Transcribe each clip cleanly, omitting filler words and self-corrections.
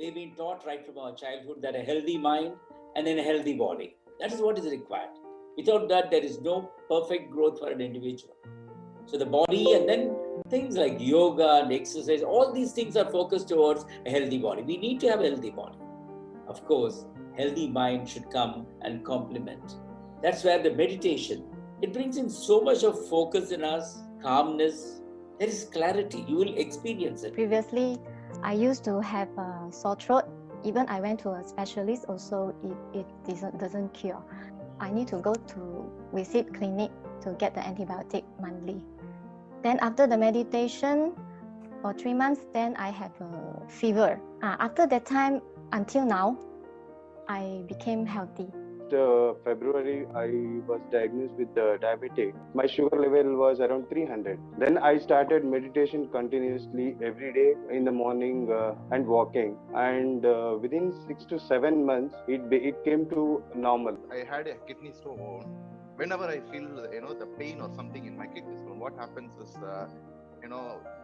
We've been taught right from our childhood that a healthy mind and then a healthy body. That is what is required. Without that, there is no perfect growth for an individual. So the body, and then things like yoga and exercise, all these things are focused towards a healthy body. We need to have a healthy body. Of course, healthy mind should come and complement. That's where the meditation, it brings in so much of focus in us, calmness. There is clarity. You will experience it. Previously, I used to have a sore throat. Even I went to a specialist, also it doesn't cure. I need to go to visit clinic to get the antibiotic monthly. Then after the meditation for 3 months, then I have a fever. After that time, until now, I became healthy. February, I was diagnosed with diabetic. My sugar level was around 300. Then I started meditation continuously every day in the morning and walking. And within 6 to 7 months, it came to normal. I had a kidney stone. Whenever I feel, the pain or something in my kidney stone, what happens is,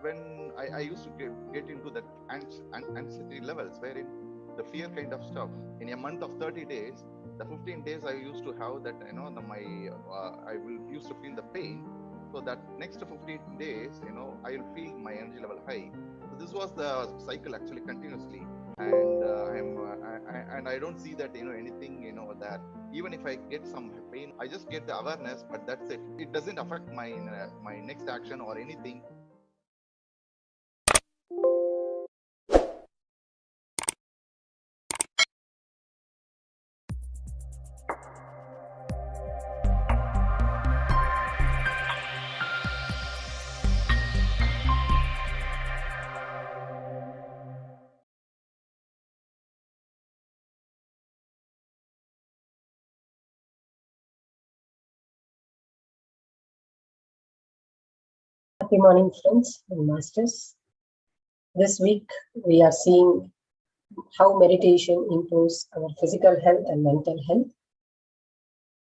when I used to get into that anxiety levels, wherein the fear kind of stuff. In a month of 30 days, the 15 days I used to have that, I will used to feel the pain. So that next 15 days, I will feel my energy level high. So this was the cycle actually continuously. And I don't see that, anything, that even if I get some pain, I just get the awareness, but that's it. It doesn't affect my next action or anything. Happy morning, friends and masters. This week, we are seeing how meditation improves our physical health and mental health.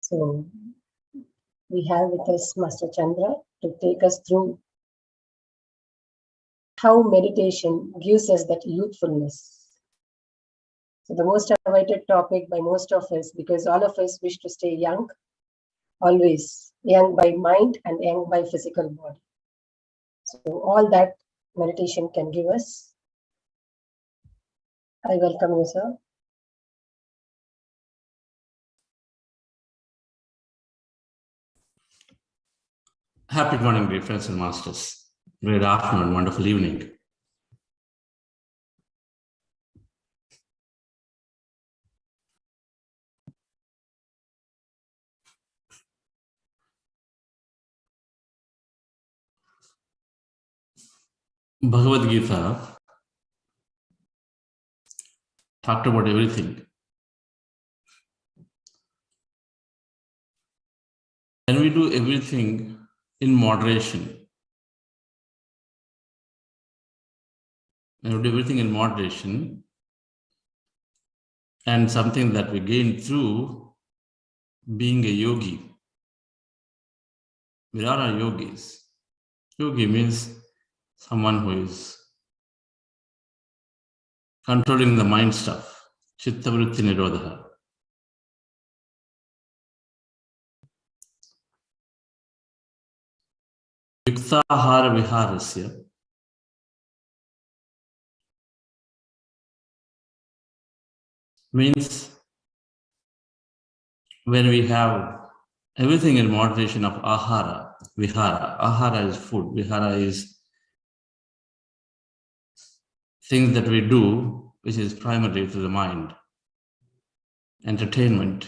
So, we have with us Master Chandra to take us through how meditation gives us that youthfulness. So, the most awaited topic by most of us, because all of us wish to stay young, always young by mind and young by physical body. So all that meditation can give us. I welcome you, sir. Happy morning, dear friends and masters. Great afternoon, wonderful evening. Bhagavad Gita talked about everything. And we do everything in moderation. And we do everything in moderation. And something that we gain through being a yogi. We are our yogis. Yogi means someone who is controlling the mind stuff. Chitta vritti nirodha. Yuktahara viharasya. Means when we have everything in moderation of ahara, vihara. Ahara is food, vihara is things that we do, which is primarily to the mind. Entertainment.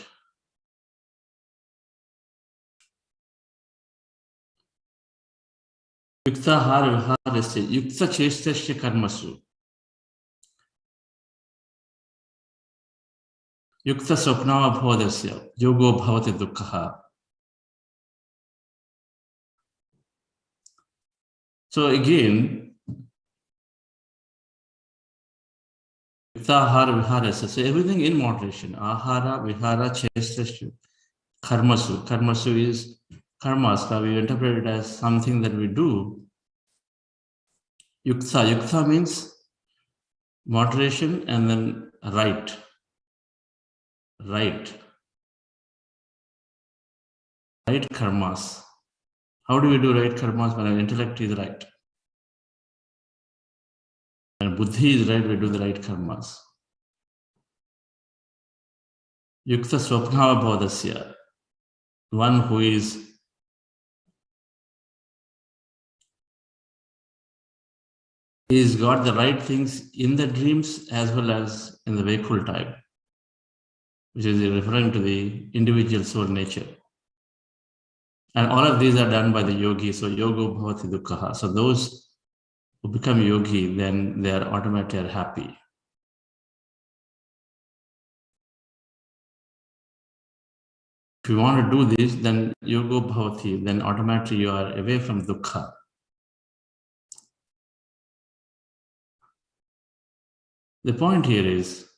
Yuktahara viharasya, yukta chestasya karmasu. Yukta swapnava bhodasya, yogo bhavati dukkha. So again, Yuktahara viharasya, so everything in moderation. Ahara, vihara, chestasya, karmasu. Karmasu is karmas, we interpret it as something that we do. Yukta. Yukta means moderation, and then right. Right karmas. How do we do right karmas? When our intellect is right and buddhi is right, we do the right karmas. Yukta swapnava bodhasya, one who is he's got the right things in the dreams as well as in the wakeful time, which is referring to the individual soul nature. And all of these are done by the yogi. So yogo bhavati dukkha. So those who become yogi, then they are automatically happy. If you want to do this, then yogo bhavati, then automatically you are away from dukkha. The point here is,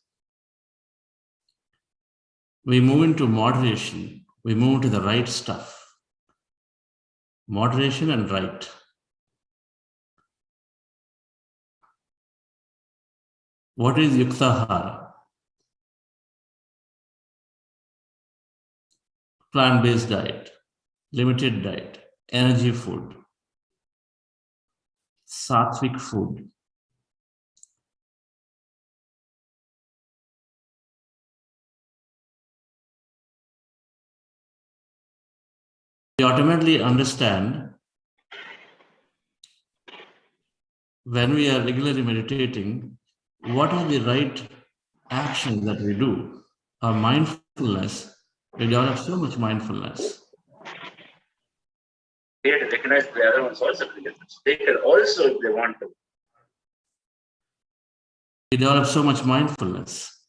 we move into moderation, we move to the right stuff. Moderation and right. What is yuktahara? Plant-based diet, limited diet, energy food, sattvic food. We automatically understand when we are regularly meditating, what are the right actions that we do? Our mindfulness, we develop so much mindfulness. They have to recognize the other ones also. They can also, if they want to. We develop so much mindfulness.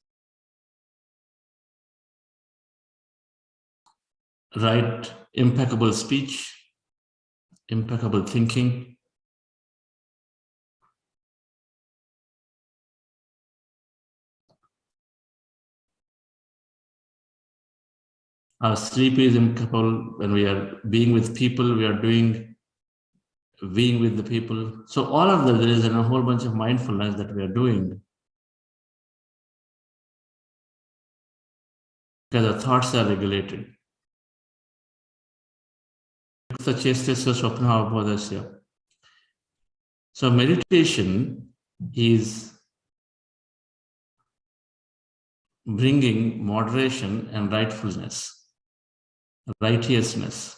Right, impeccable speech, impeccable thinking. Our sleep is impeccable. When we are being with people, we are being with the people. So all of that, there is a whole bunch of mindfulness that we are doing. Because the thoughts are regulated. So meditation is bringing moderation and rightfulness, righteousness.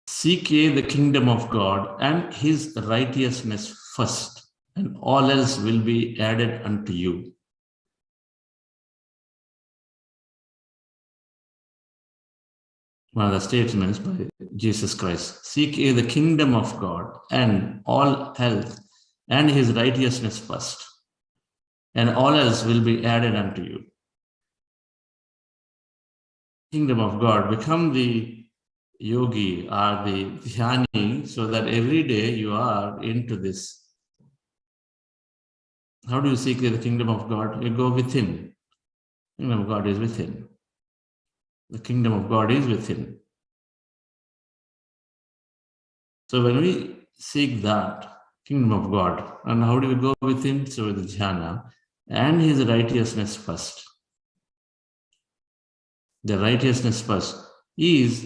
Seek ye the kingdom of God and his righteousness first, and all else will be added unto you. One of the statements by Jesus Christ. Seek ye the kingdom of God and all health and his righteousness first, and all else will be added unto you. Kingdom of God, become the yogi or the dhyani, so that every day you are into this. How do you seek the kingdom of God? You go within. The kingdom of God is within. The kingdom of God is within. So when we seek that kingdom of God, and how do we go within? So with the dhyana and his righteousness first. The righteousness first is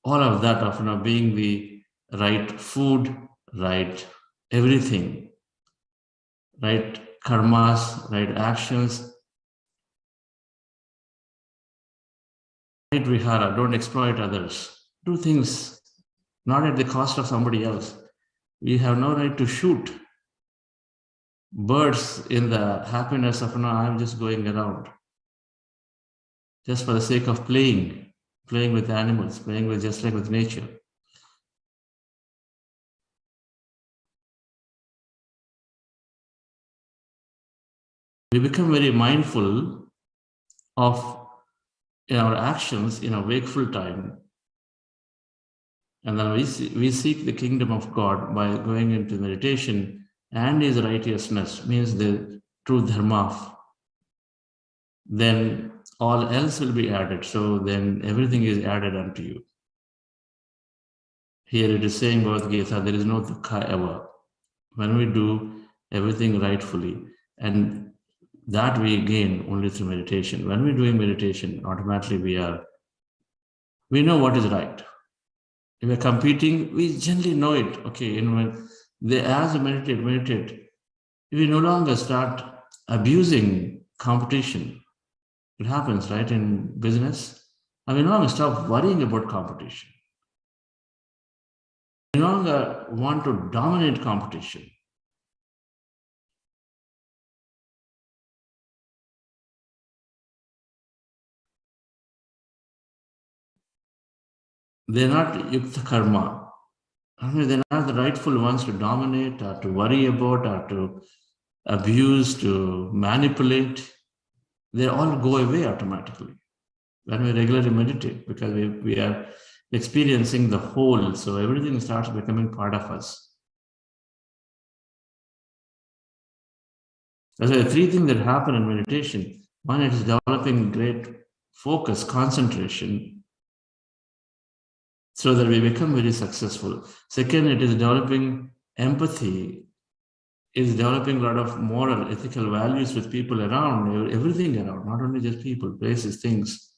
all of that of being the right food, right everything, right karmas, right actions, right vihara, don't exploit others. Do things not at the cost of somebody else. We have no right to shoot birds in the happiness of, I'm just going around. Just for the sake of playing with animals, playing with just like with nature. We become very mindful of our actions in a wakeful time. And then we seek the kingdom of God by going into meditation, and his righteousness means the true dharma. Then all else will be added. So then everything is added unto you. Here it is saying, Bhagavad Gita, there is no dukkha ever. When we do everything rightfully, and that we gain only through meditation. When we're doing meditation, automatically we know what is right. If we're competing, we generally know it. Okay, as we meditate, we no longer start abusing competition. It happens, right, in business. And we no longer stop worrying about competition. We no longer want to dominate competition. They're not yukta karma. I mean, they're not the rightful ones to dominate or to worry about or to abuse, to manipulate. They all go away automatically when we regularly meditate, because we are experiencing the whole. So everything starts becoming part of us. That's why the three things that happen in meditation. One, it is developing great focus, concentration, so that we become very successful. Second, it is developing empathy, is developing a lot of moral, ethical values with people around, everything around, not only just people, places, things.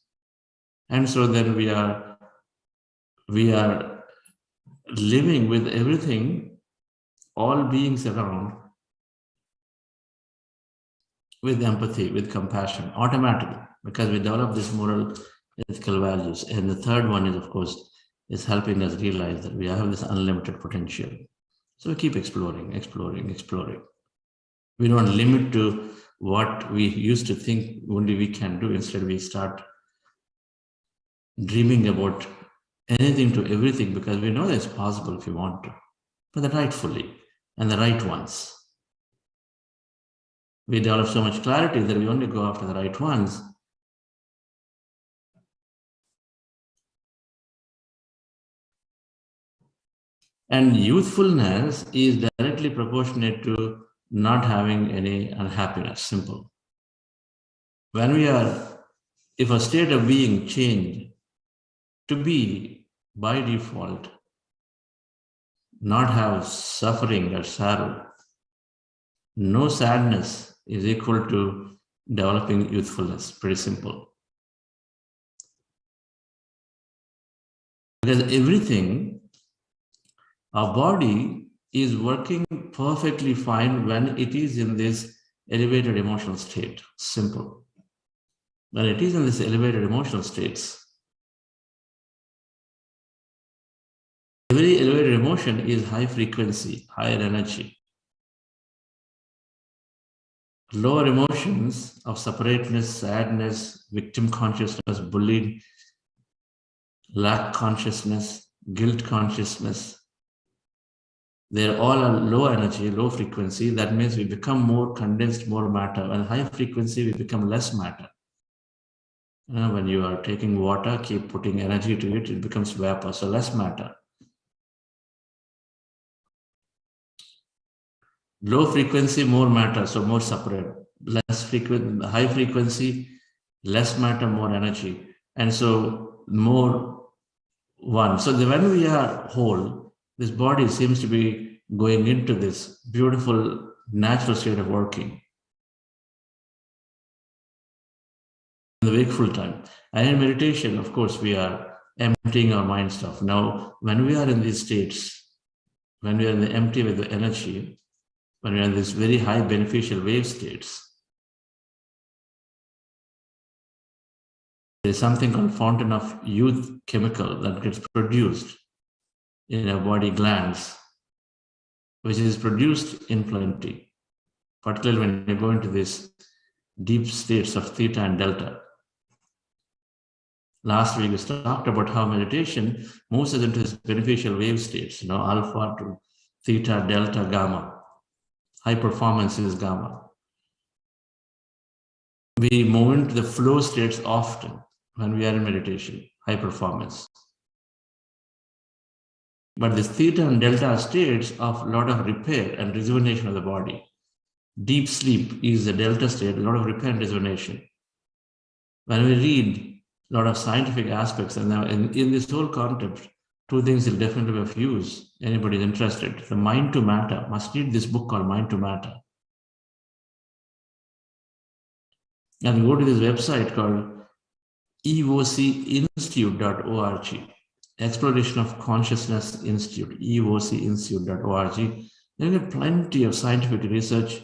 And so then we are living with everything, all beings around, with empathy, with compassion, automatically, because we develop these moral, ethical values. And the third one is, of course, is helping us realize that we have this unlimited potential. So we keep exploring. We don't limit to what we used to think only we can do. Instead, we start dreaming about anything to everything, because we know that it's possible if we want to, but the rightfully and the right ones. We develop so much clarity that we only go after the right ones. And youthfulness is directly proportionate to not having any unhappiness, simple. If a state of being changed to be, by default, not have suffering or sorrow, no sadness is equal to developing youthfulness, pretty simple. Because everything, our body is working perfectly fine when it is in this elevated emotional state, simple. When it is in this elevated emotional states, every elevated emotion is high frequency, higher energy. Lower emotions of separateness, sadness, victim consciousness, bullying, lack consciousness, guilt consciousness, they're all low energy, low frequency. That means we become more condensed, more matter. And high frequency, we become less matter. When you are taking water, keep putting energy to it, it becomes vapor, so less matter. Low frequency, more matter, so more separate. Less frequent, high frequency, less matter, more energy. And so more one. So when we are whole, this body seems to be going into this beautiful natural state of working. In the wakeful time. And in meditation, of course, we are emptying our mind stuff. Now, when we are in these states, when we are in the empty with the energy, when we are in these very high beneficial wave states, there is something called fountain of youth chemical that gets produced in our body glands, which is produced in plenty, particularly when you go into these deep states of theta and delta. Last week we talked about how meditation moves us into these beneficial wave states, alpha to theta, delta, gamma. High performance is gamma. We move into the flow states often when we are in meditation, high performance. But this theta and delta states of a lot of repair and rejuvenation of the body. Deep sleep is the delta state, a lot of repair and rejuvenation. when we read a lot of scientific aspects, and now in this whole concept, two things will definitely be of use. Anybody is interested. The mind to matter must read this book called Mind to Matter. And go to this website called eocinstitute.org, Exploration of Consciousness Institute, eocinstitute.org. You get plenty of scientific research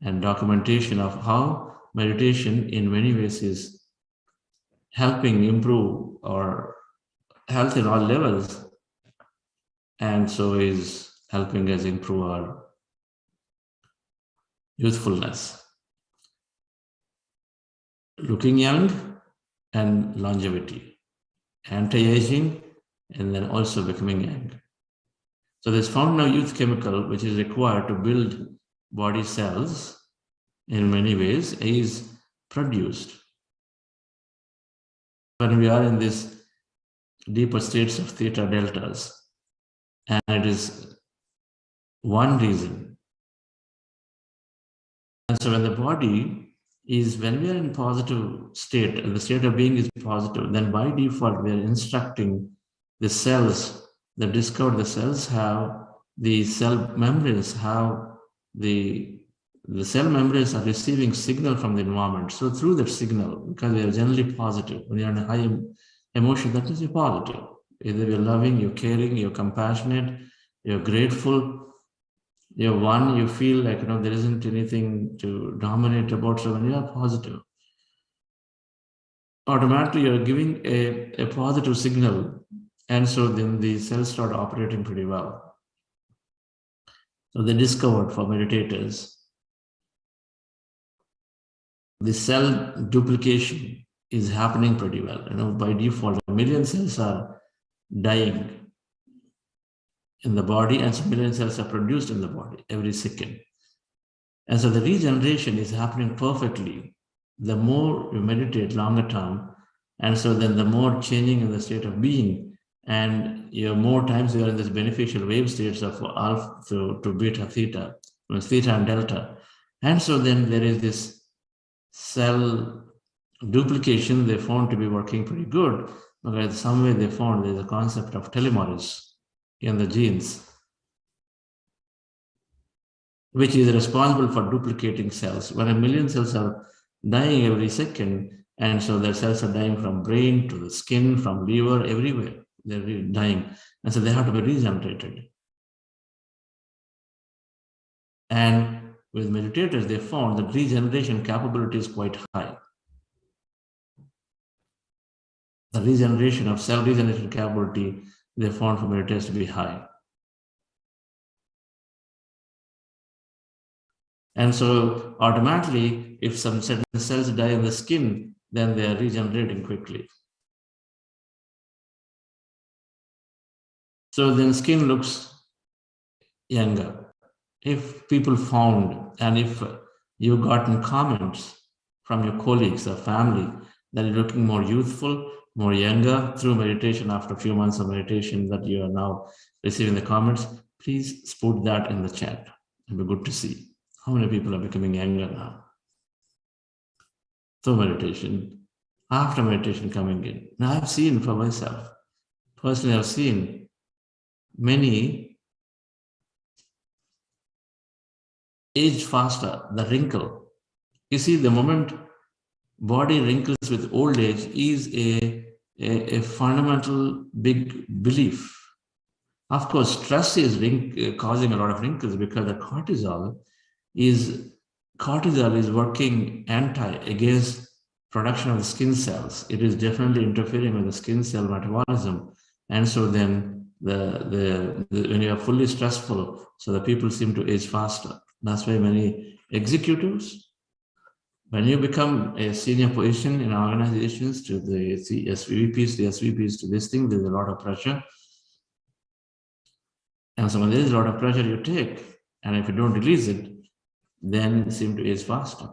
and documentation of how meditation in many ways is helping improve our health in all levels, and so is helping us improve our youthfulness, looking young, and longevity, anti-aging, and then also becoming young. So this fountain of youth chemical, which is required to build body cells in many ways, is produced when we are in these deeper states of theta deltas. And it is one reason. And so when the body is, when we are in positive state, and the state of being is positive, then by default we are instructing the cells that discover the cells have the cell membranes, have the cell membranes are receiving signal from the environment. So through that signal, because we are generally positive, when you are in a high emotion, that means you're positive. Either you're loving, you're caring, you're compassionate, you're grateful, you're one, you feel like, there isn't anything to dominate about. So when you are positive, automatically you're giving a positive signal. And so then the cells start operating pretty well. So they discovered for meditators, the cell duplication is happening pretty well. By default, a million cells are dying in the body, and so million cells are produced in the body every second. And so the regeneration is happening perfectly. The more you meditate longer term, and so then the more changing in the state of being, and more times you are in this beneficial wave states of alpha to beta theta, theta and delta. And so then there is this cell duplication they found to be working pretty good, because some way they found there's a concept of telomerase in the genes, which is responsible for duplicating cells. When a million cells are dying every second, and so the cells are dying from brain to the skin, from liver, everywhere, they're dying. And so they have to be regenerated. And with meditators, they found that regeneration capability is quite high. The regeneration of cell regeneration capability, they found for meditators to be high. And so automatically, if some certain cells die in the skin, then they are regenerating quickly. So then skin looks younger. If people found, and if you've gotten comments from your colleagues or family that you're looking more youthful, more younger through meditation, after a few months of meditation, that you are now receiving the comments, please put that in the chat. It'll be good to see how many people are becoming younger now through meditation, after meditation coming in. Now I've seen for myself, personally I've seen many age faster, the wrinkle. You see, the moment body wrinkles with old age is a fundamental big belief. Of course, stress is causing a lot of wrinkles, because the cortisol is working against production of the skin cells. It is definitely interfering with the skin cell metabolism. And so then when you are fully stressful, so the people seem to age faster. That's why many executives, when you become a senior position in organizations, to the SVPs, to this thing, there's a lot of pressure. And so when there's a lot of pressure you take, and if you don't release it, then you seem to age faster.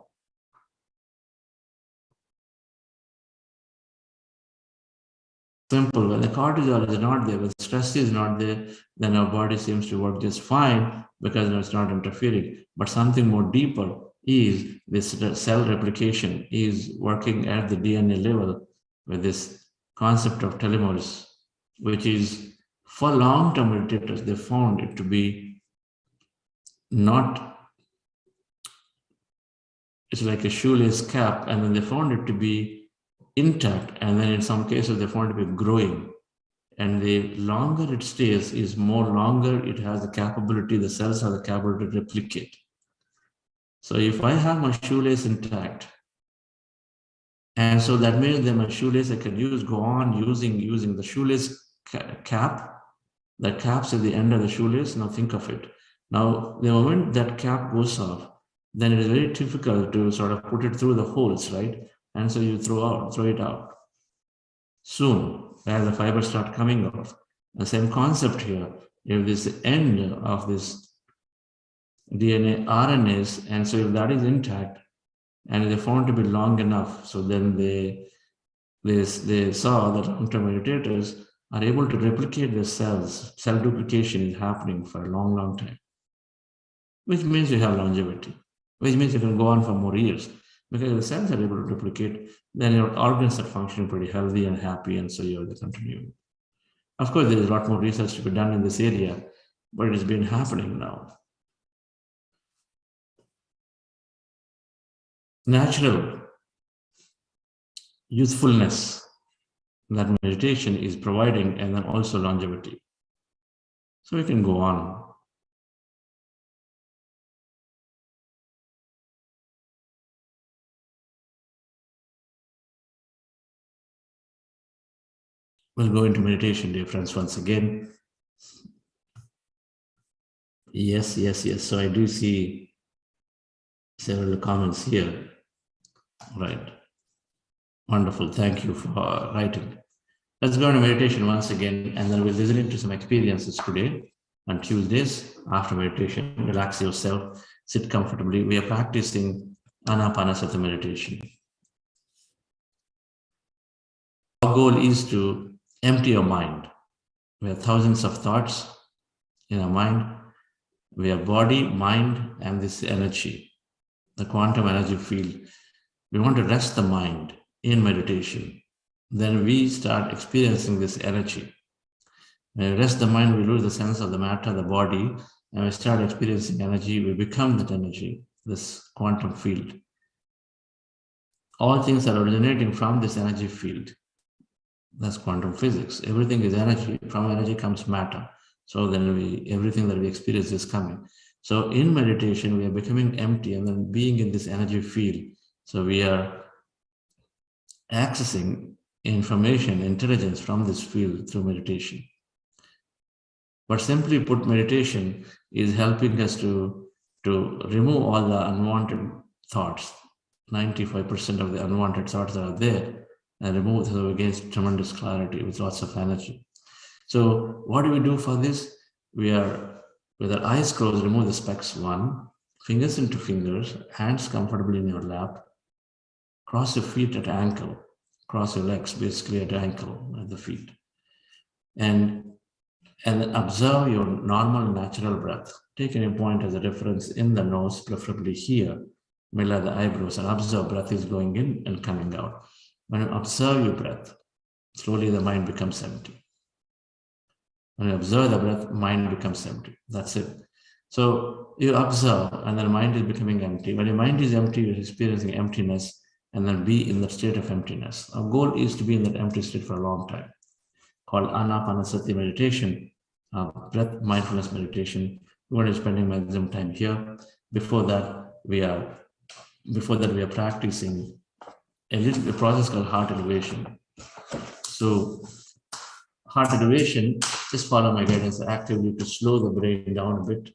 Simple. When the cortisol is not there, when stress is not there, then our body seems to work just fine, because it's not interfering. But something more deeper is this cell replication is working at the DNA level with this concept of telomeres, which is for long-term meditators, they found it to be not, it's like a shoelace cap, and then they found it to be intact, and then in some cases they found it to be growing. And the longer it stays is more longer it has the capability, the cells have the capability to replicate. So if I have my shoelace intact, and so that means that my shoelace I can go on using the shoelace cap, the cap's at the end of the shoelace. Now think of it. Now, the moment that cap goes off, then it is very difficult to sort of put it through the holes, right? And so you throw it out. Soon, as the fibers start coming off, the same concept here, if this end of this DNA RNAs, and so if that is intact, and they found to be long enough, so then they saw that long-term meditators are able to replicate their cells. Cell duplication is happening for a long, long time, which means you have longevity, which means you can go on for more years, because if the cells are able to replicate, then your organs are functioning pretty healthy and happy, and so you're continuing. Of course, there is a lot more research to be done in this area, but it has been happening now. Natural youthfulness that meditation is providing, and then also longevity. So we can go on. We'll go into meditation, dear friends, once again. Yes. So I do see several comments here. Right. Wonderful. Thank you for writing. Let's go into meditation once again, and then we'll listen into some experiences today. On Tuesdays, after meditation, relax yourself, sit comfortably. We are practicing Ana-Pana-Sati meditation. Our goal is to empty your mind. We have thousands of thoughts in our mind. We have body, mind, and this energy, the quantum energy field. We want to rest the mind in meditation. Then we start experiencing this energy. When we rest the mind, we lose the sense of the matter, the body, and we start experiencing energy. We become that energy, this quantum field. All things are originating from this energy field. That's quantum physics. Everything is energy. From energy comes matter. So then everything that we experience is coming. So in meditation, we are becoming empty and then being in this energy field. So we are accessing information, intelligence from this field through meditation. But simply put, meditation is helping us to remove all the unwanted thoughts. 95% of the unwanted thoughts that are there, and remove them against tremendous clarity with lots of energy. So what do we do for this? We are, with our eyes closed, remove the specs one, fingers into fingers, hands comfortably in your lap, cross your feet at ankle, cross your legs basically at ankle, at the feet. And observe your normal natural breath. Take any point as a reference in the nose, preferably here, middle of the eyebrows, and observe breath is going in and coming out. When you observe your breath, slowly the mind becomes empty. When you observe the breath, mind becomes empty. That's it. So you observe, and then mind is becoming empty. When your mind is empty, you're experiencing emptiness, and then be in the state of emptiness. Our goal is to be in that empty state for a long time, called Ana-Pana-Sati Meditation, breath mindfulness meditation. We're going to be spending maximum time here. Before that, we are practicing a process called heart elevation. So heart elevation, just follow my guidance actively to slow the brain down a bit.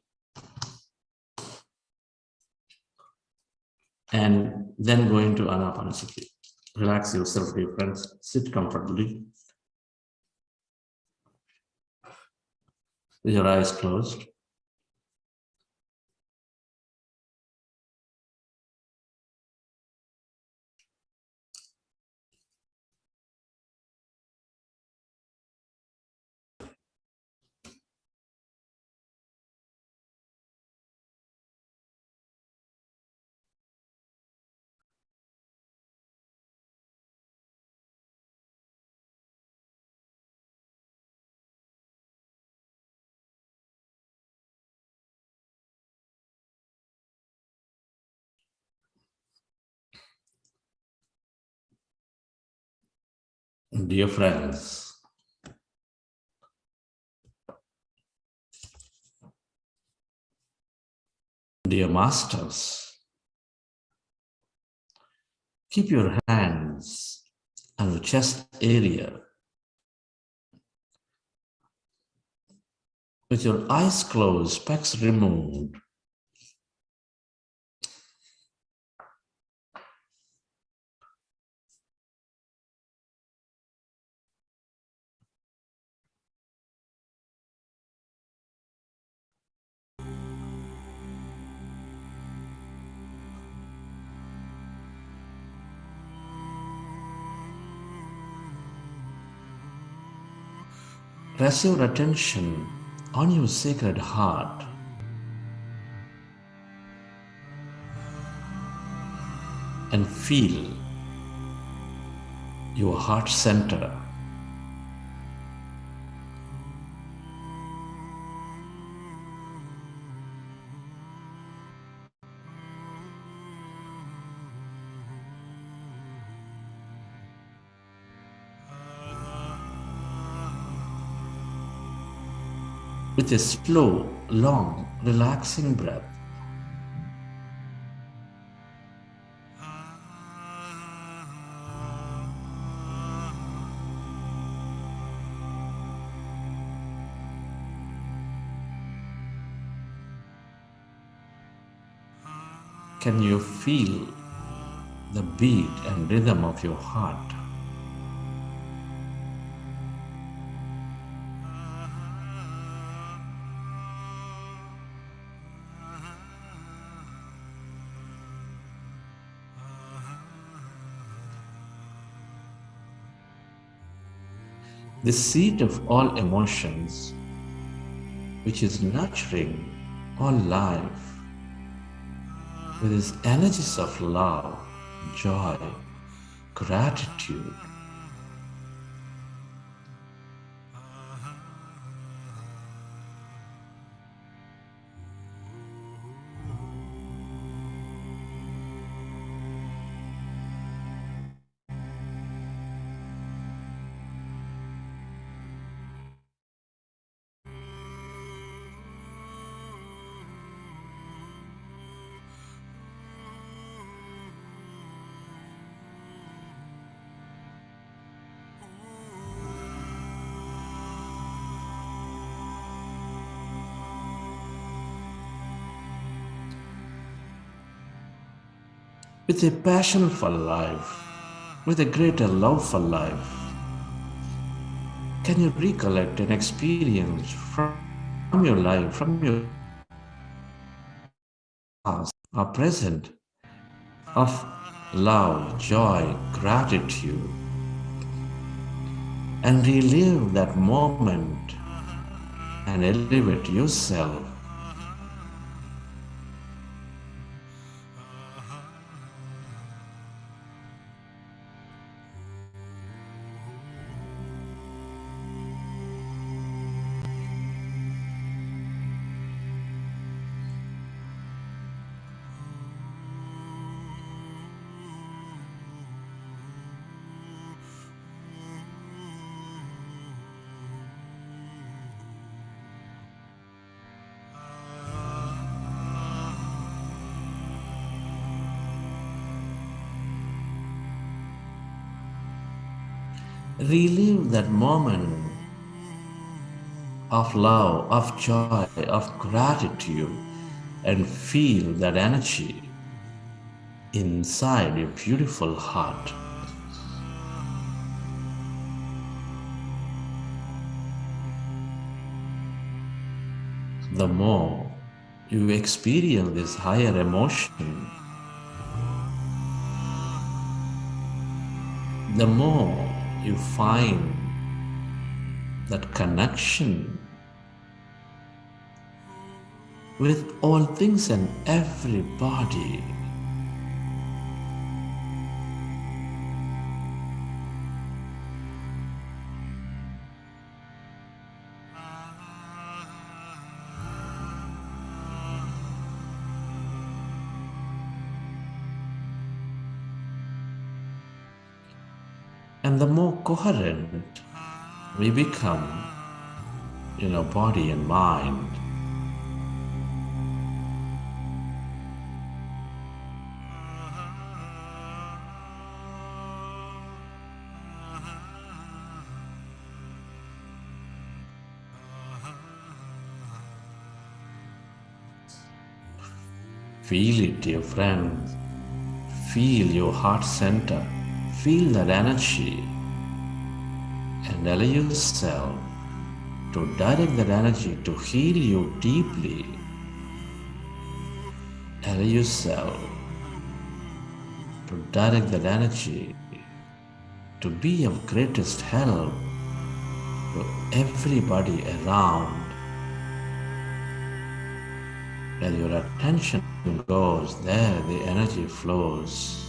And then go into Ana-Pana-Sati. Relax yourself, dear friends. Sit comfortably with your eyes closed. Dear friends, dear masters, keep your hands on your chest area with your eyes closed, specs removed. Rest your attention on your sacred heart. And feel your heart center. With a slow, long, relaxing breath, can you feel the beat and rhythm of your heart? The seat of all emotions, which is nurturing all life with its energies of love, joy, gratitude. With a passion for life, with a greater love for life, can you recollect an experience from your life, from your past or present, of love, joy, gratitude, and relive that moment and elevate yourself? Relive that moment of love, of joy, of gratitude, and feel that energy inside your beautiful heart. The more you experience this higher emotion, the more you find that connection with all things and everybody. And the more coherent we become in our body and mind, feel it, dear friend. Feel your heart center. Feel that energy and allow yourself to direct that energy to heal you deeply. Allow yourself to direct that energy to be of greatest help to everybody around. Where your attention goes, there the energy flows.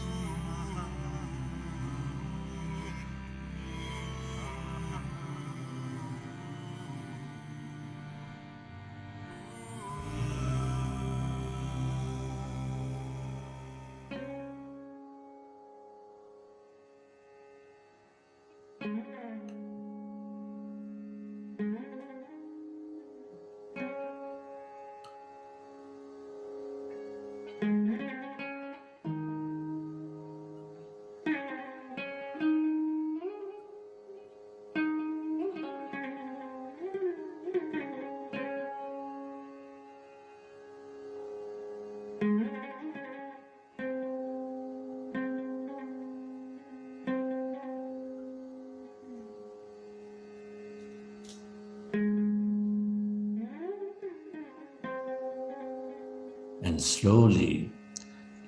And slowly,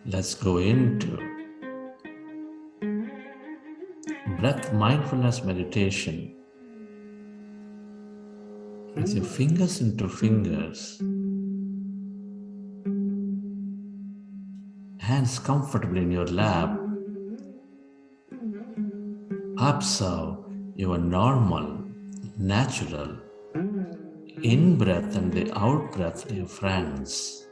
let's go into breath mindfulness meditation. With your fingers into fingers, hands comfortably in your lap, observe your normal, natural in-breath and the out-breath, dear friends.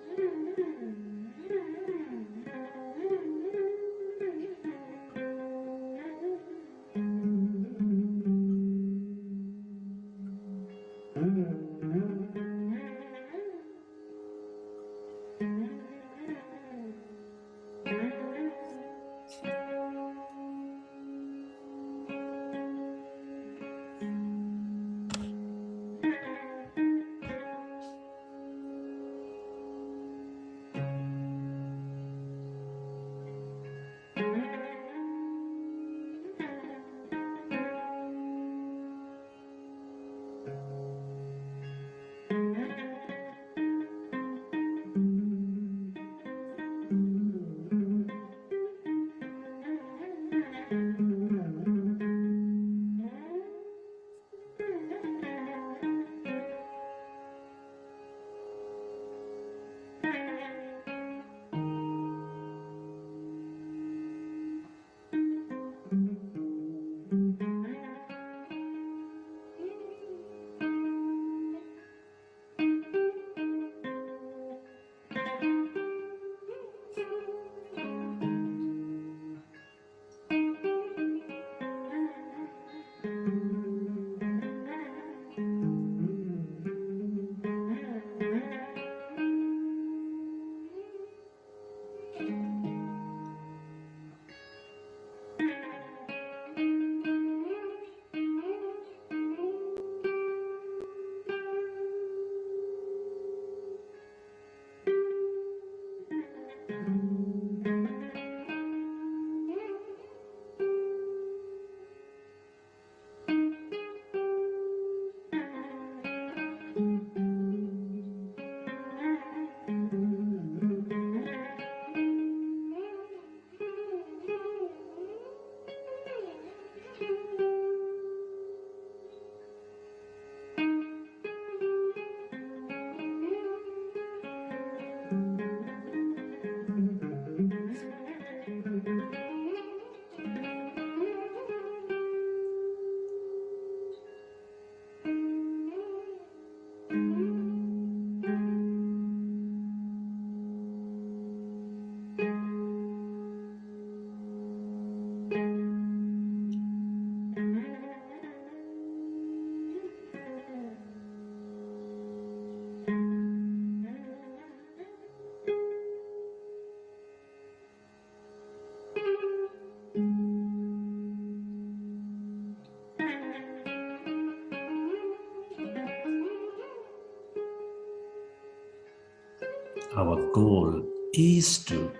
Our goal is to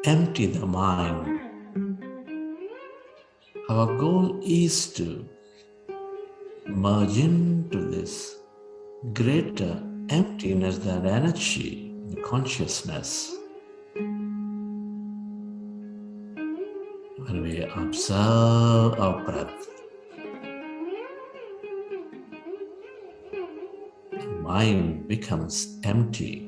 empty the mind. Our goal is to merge into this greater emptiness, that energy, the consciousness. When we observe our breath, the mind becomes empty.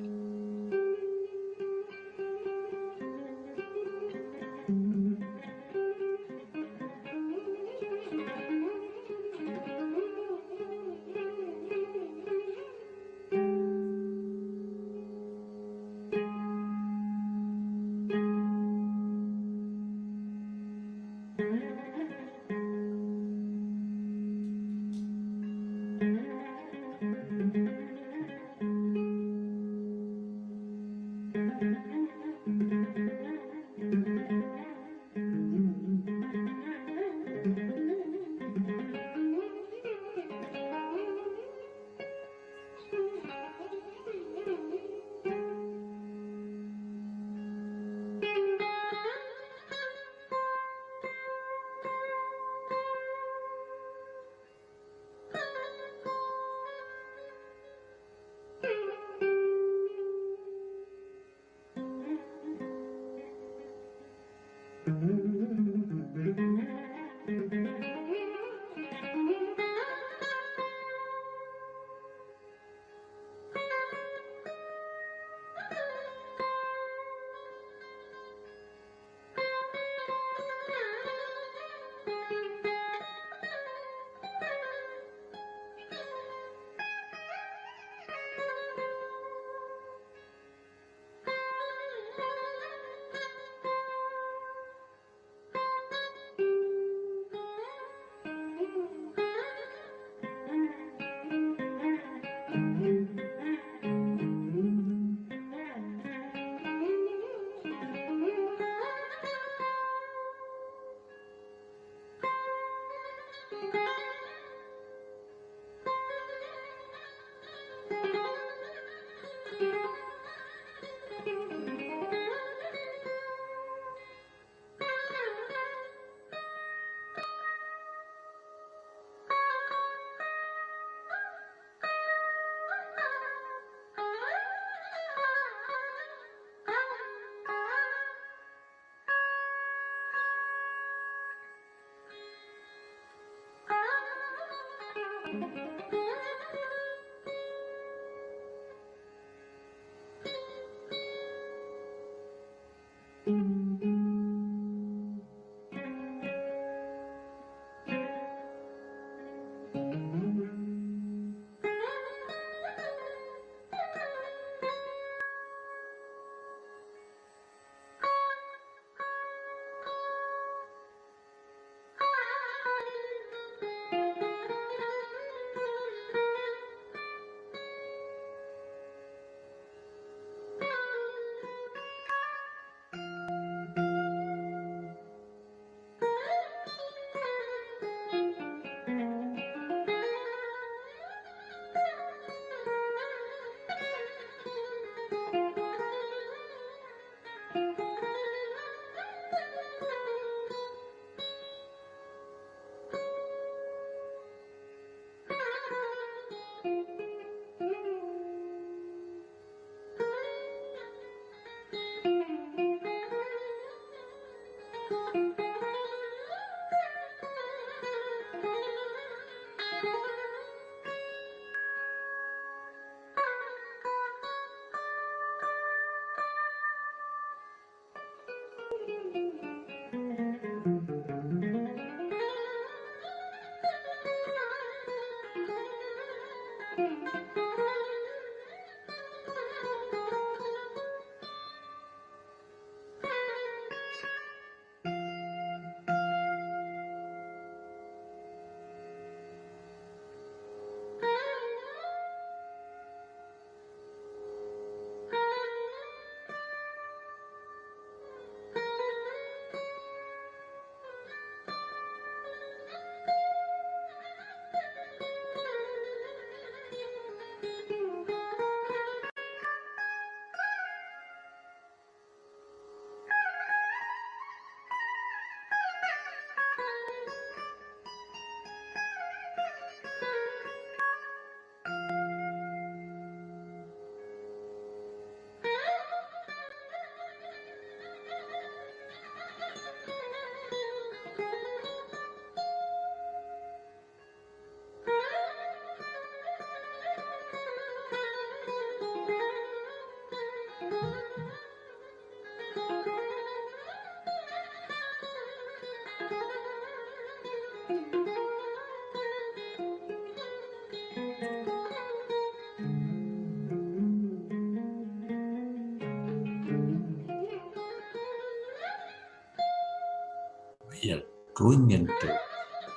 We are going into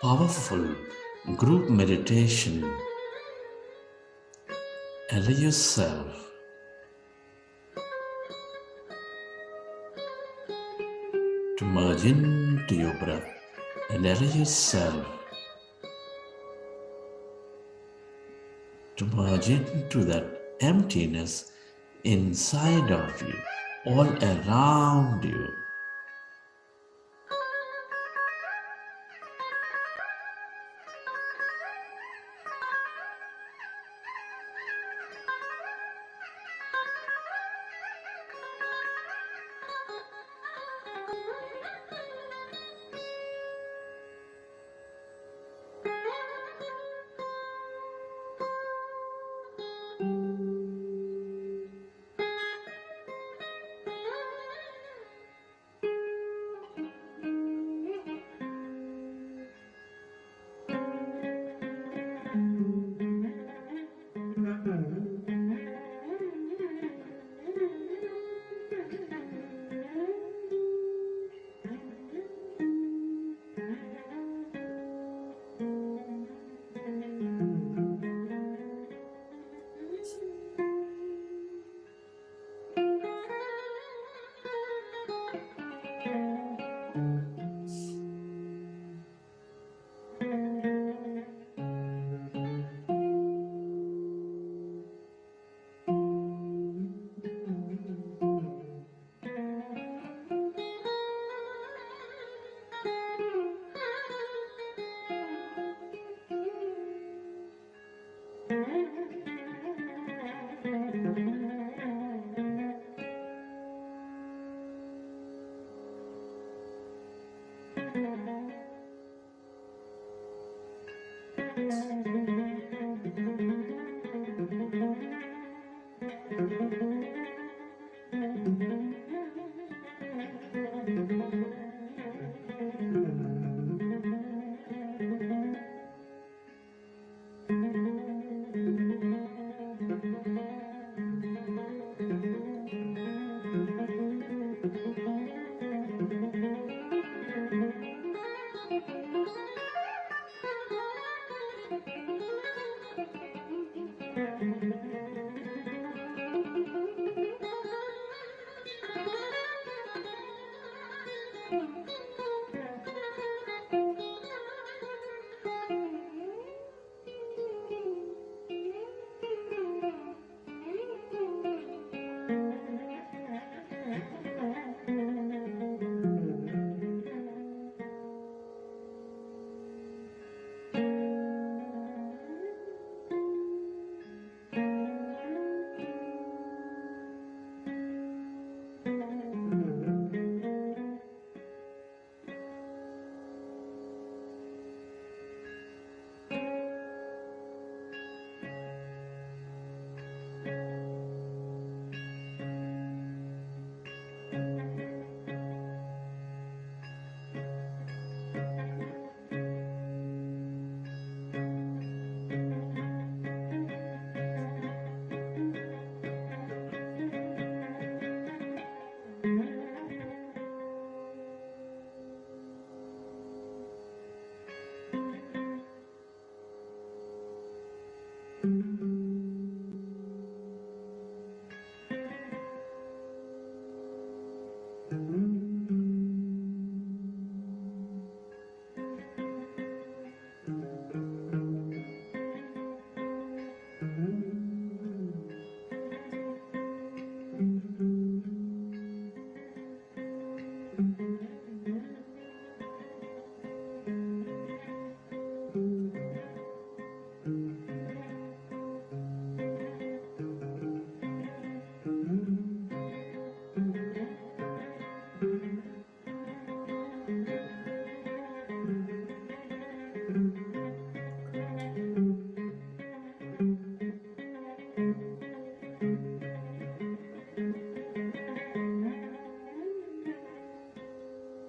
powerful group meditation. Allow yourself to merge into your breath and allow yourself to merge into that emptiness inside of you, all around you.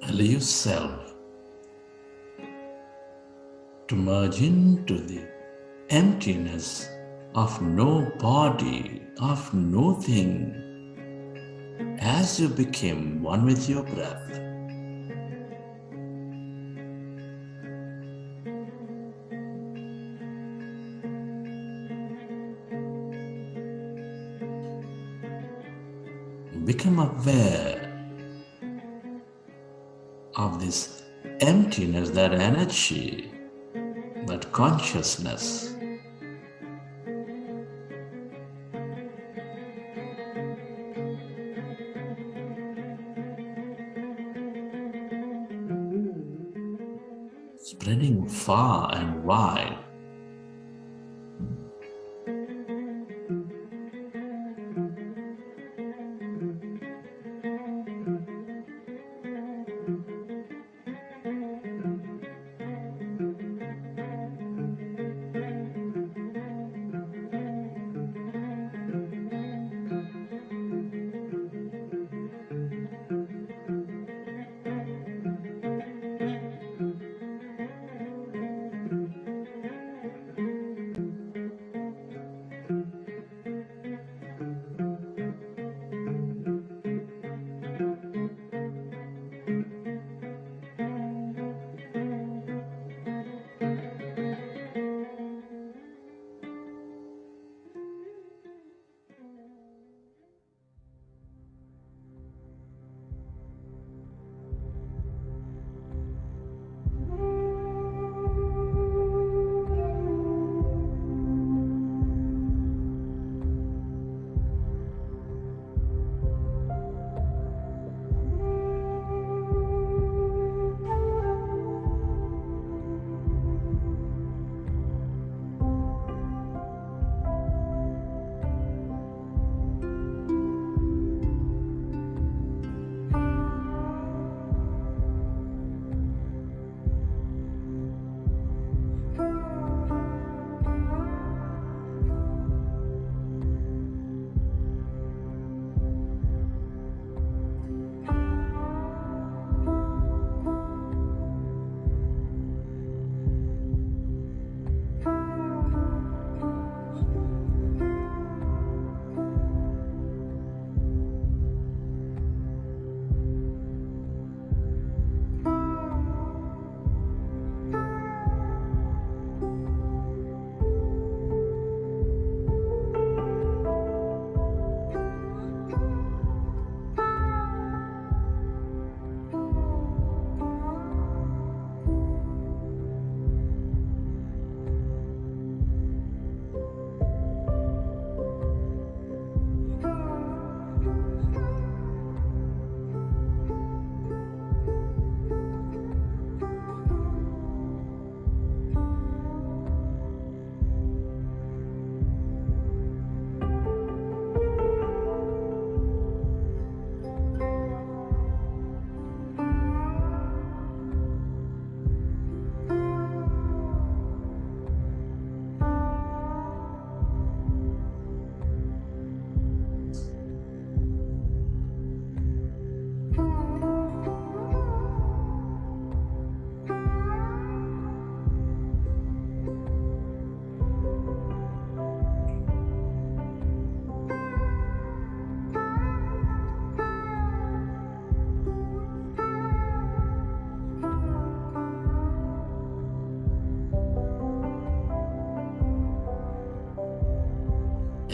Allow yourself to merge into the emptiness of no body, of nothing, as you became one with your breath. become aware of this emptiness, that energy, that consciousness. Spreading far and wide.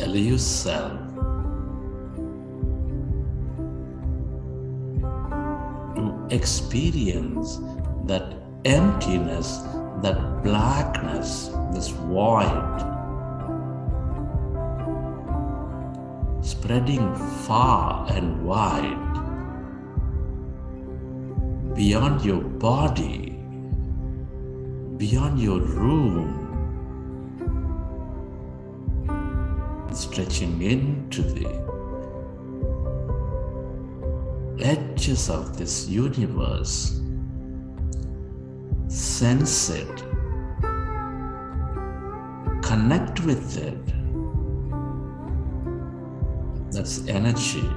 Allow yourself to experience that emptiness, that blackness, this void, spreading far and wide beyond your body, beyond your room, stretching into the edges of this universe. Sense it, connect with it. That's energy.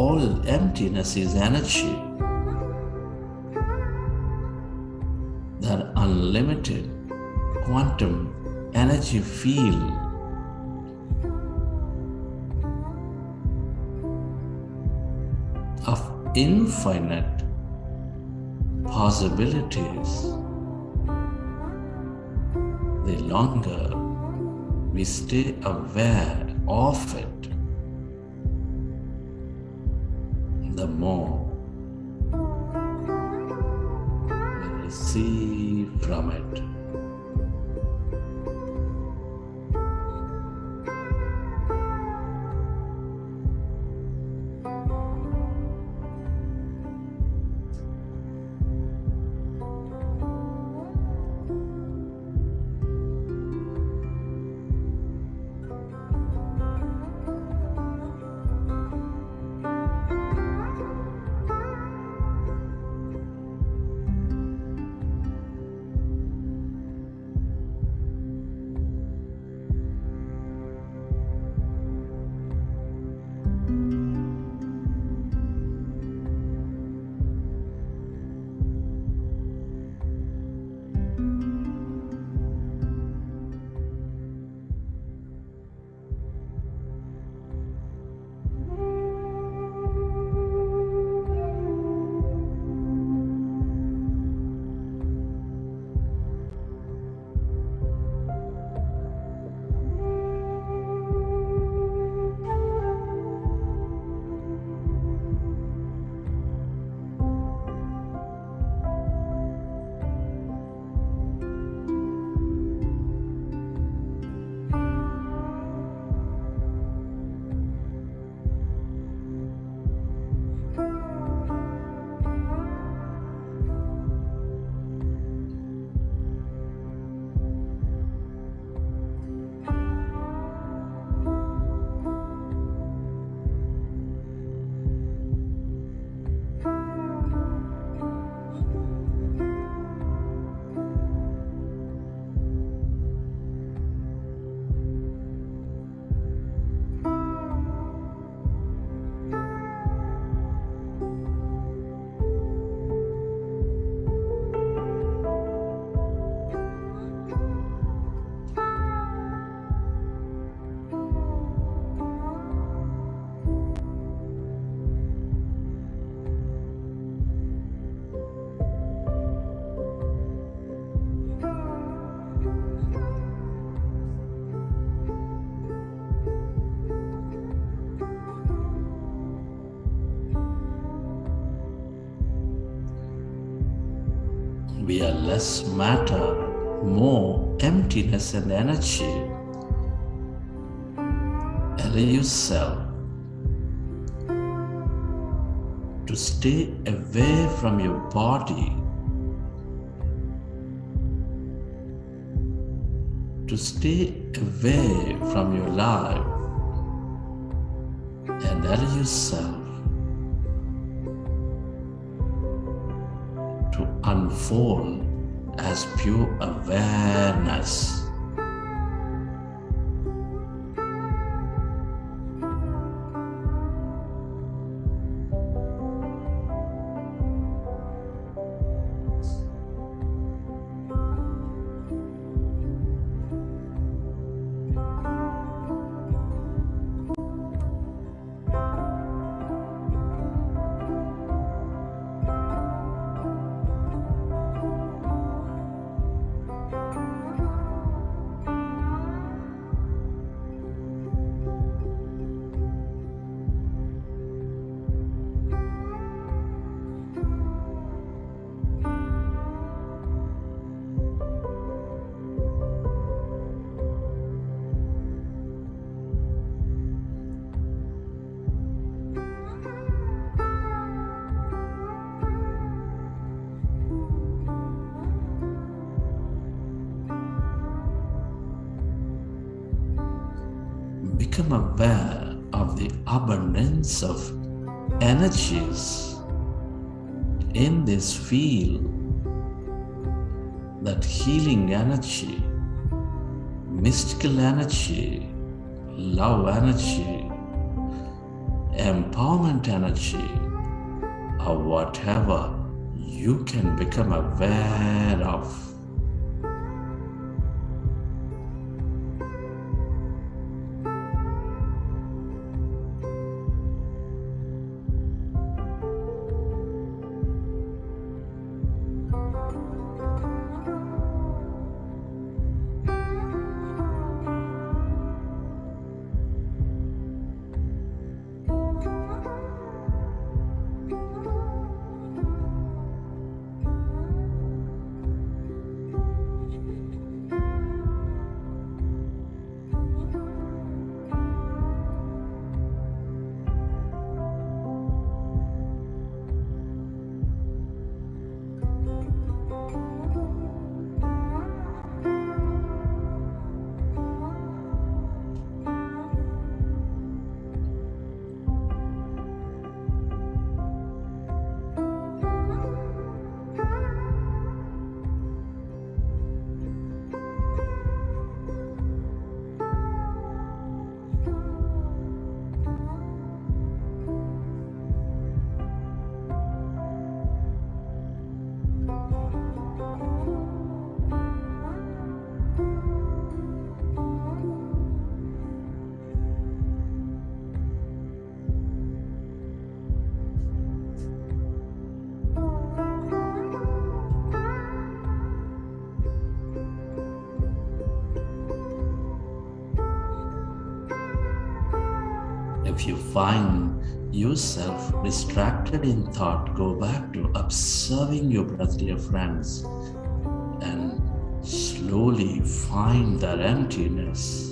all emptiness is energy. That unlimited quantum energy field of infinite possibilities. The longer we stay aware of it, the more we receive from it. We are less matter, more emptiness and energy. Allow yourself to stay away from your body, to stay away from your life, and allow yourself to unfold as pure awareness. Become aware of the abundance of energies in this field, that healing energy, mystical energy, love energy, empowerment energy, or whatever you can become aware of. If you find yourself distracted in thought, go back to observing your breath, dear friends, and slowly find that emptiness.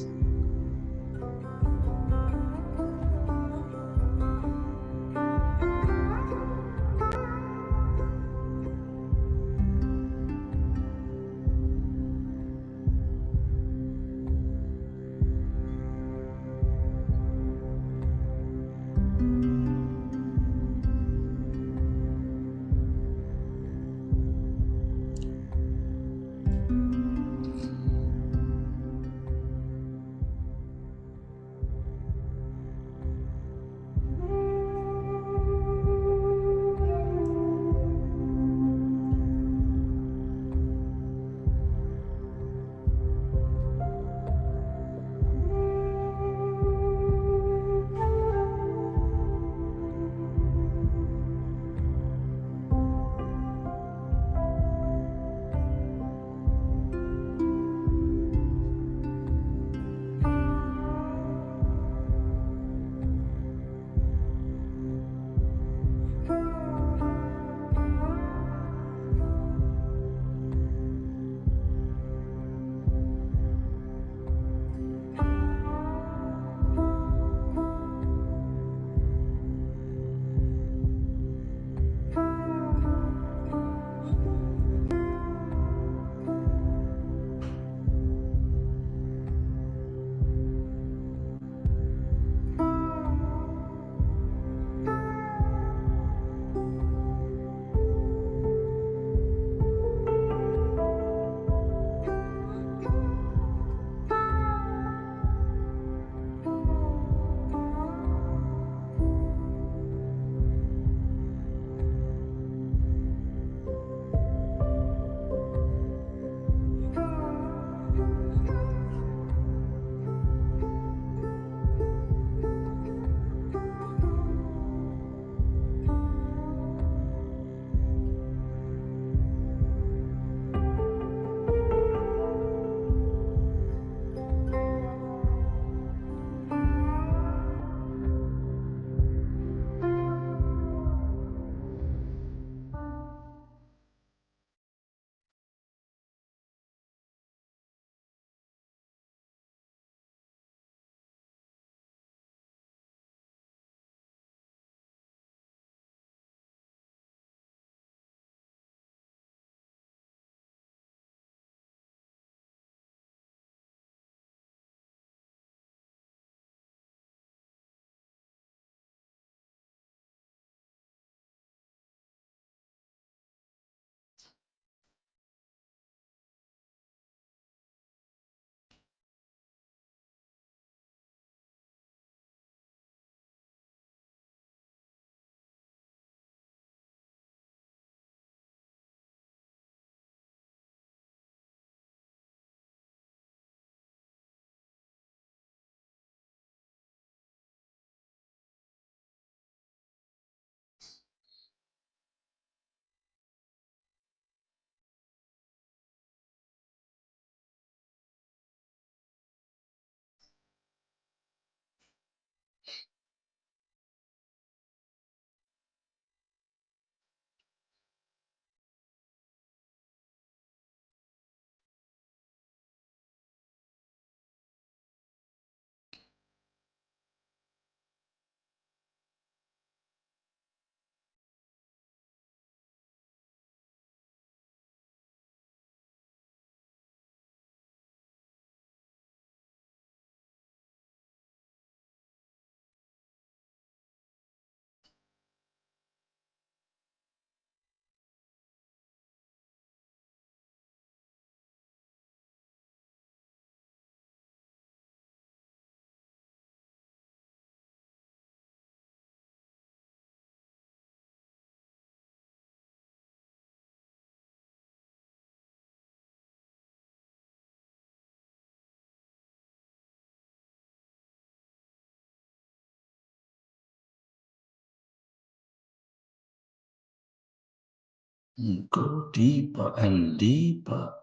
Go deeper and deeper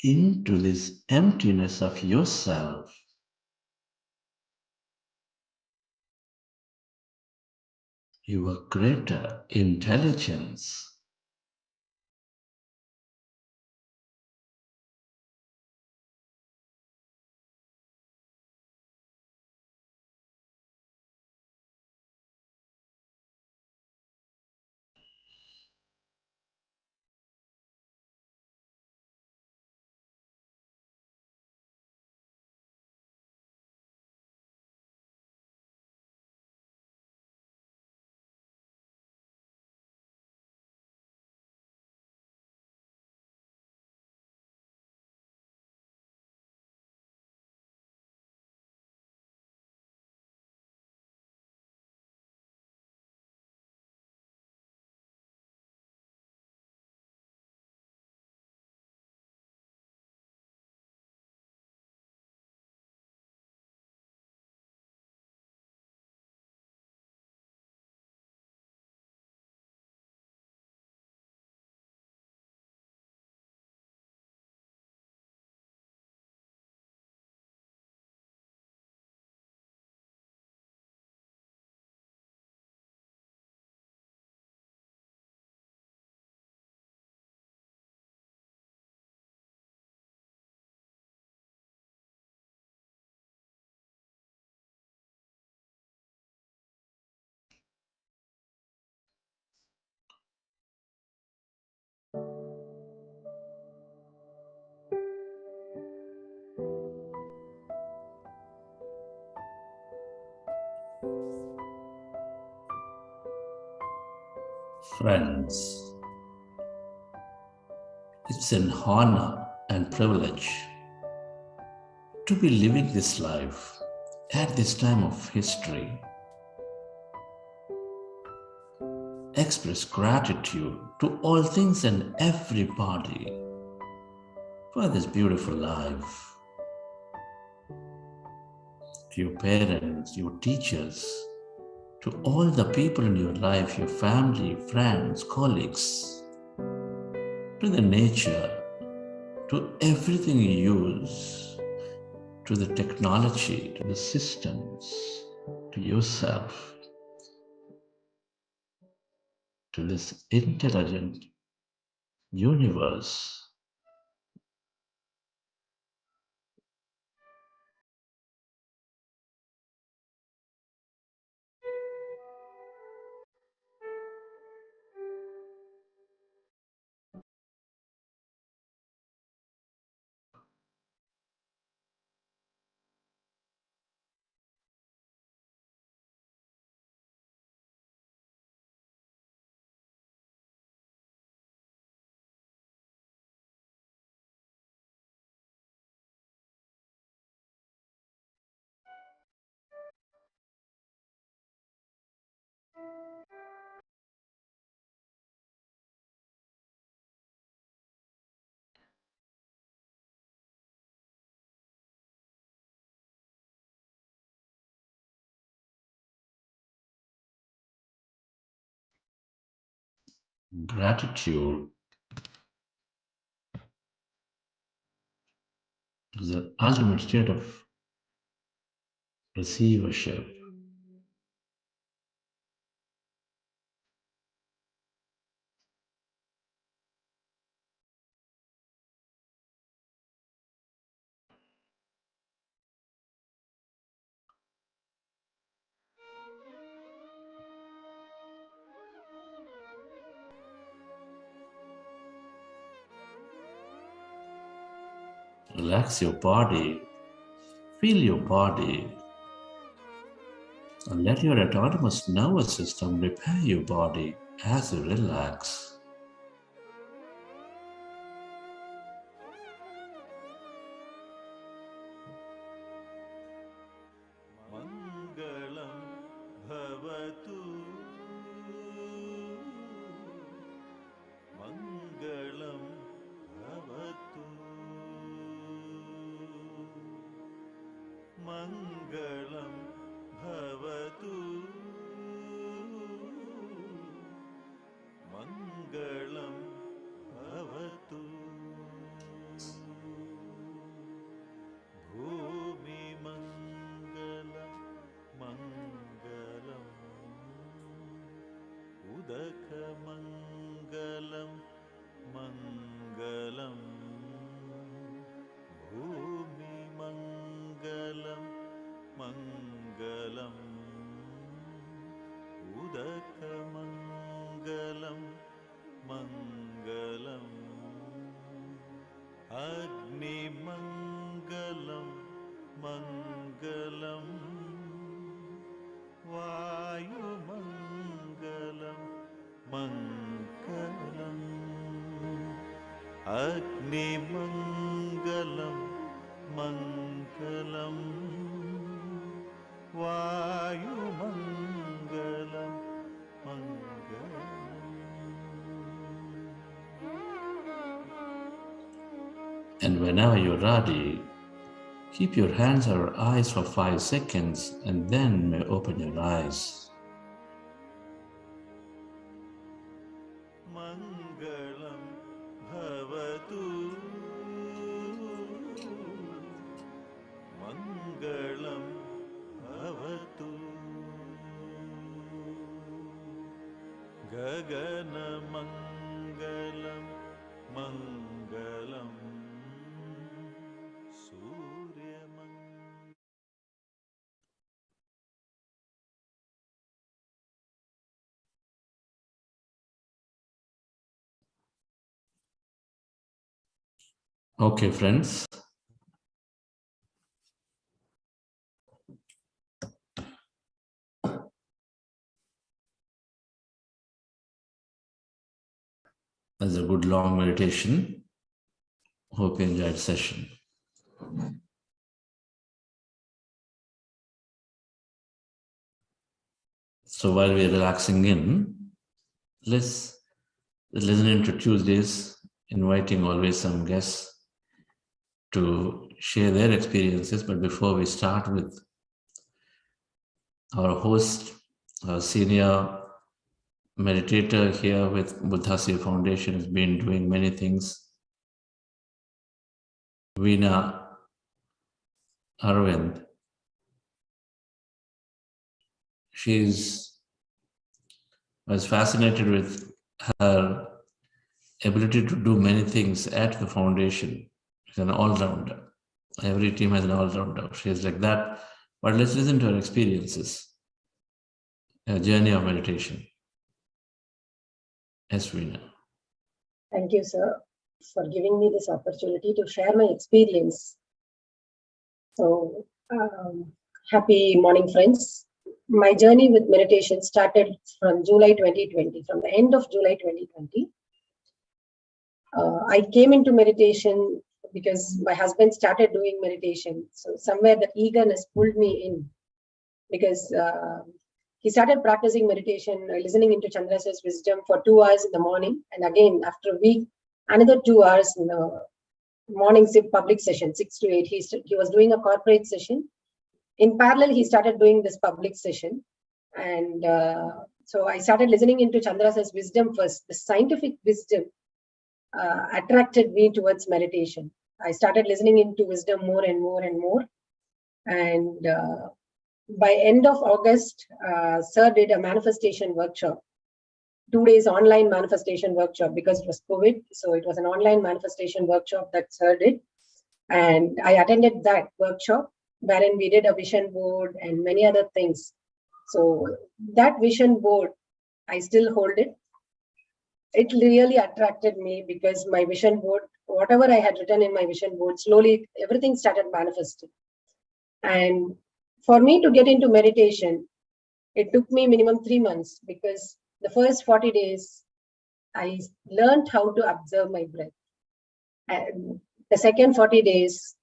into this emptiness of yourself. Your greater intelligence. Friends, it's an honor and privilege to be living this life at this time of history. Express gratitude to all things and everybody for this beautiful life. To your parents, your teachers, to all the people in your life, your family, friends, colleagues, to the nature, to everything you use, to the technology, to the systems, to yourself, to this intelligent universe. Gratitude is the ultimate state of receivership. Relax your body, feel your body, and let your autonomous nervous system repair your body as you relax. Mangalam Mangalam, Mangalam, Vayu Mangalam, Mangalam, Agni Mangalam, Mangalam, Vayu Mangalam, Mangalam. And whenever you're ready, keep your hands or eyes for 5 seconds and then may open your eyes. Mangalam Bhavatu, Mangalam Bhavatu, Gagana Mangalam, Mangalam, Surya Mangalam. Okay, friends. That's a good long meditation. Hope you enjoyed the session. So while we're relaxing in, let's listen into Tuesdays, inviting always some guests to share their experiences. But before we start with our host, our senior meditator here with Buddhasya Foundation, has been doing many things. Veena Arvind. I was fascinated with her ability to do many things at the foundation. She's an all-rounder. Every team has an all-rounder. She's like that. But let's listen to her experiences, a journey of meditation. Yes, Veena. Thank you, sir, for giving me this opportunity to share my experience. So, happy morning, friends. My journey with meditation started from July 2020, from the end of July 2020. I came into meditation because my husband started doing meditation. So somewhere that eagerness pulled me in, because he started practicing meditation, listening into Chandra's wisdom for 2 hours in the morning. And again, after a week, another 2 hours in the morning public session, 6 to 8. He was doing a corporate session. In parallel, he started doing this public session. And so I started listening into Chandra's wisdom first. The scientific wisdom attracted me towards meditation. I started listening into wisdom more and more and more. And by end of August, Sir did a manifestation workshop, 2 days online manifestation workshop, because it was COVID. So it was an online manifestation workshop that Sir did. And I attended that workshop, wherein we did a vision board and many other things. So that vision board, I still hold it. It really attracted me because my vision board, whatever I had written in my vision board, slowly everything started manifesting. And for me to get into meditation, it took me minimum 3 months, because the first 40 days, I learned how to observe my breath. And the second 40 days,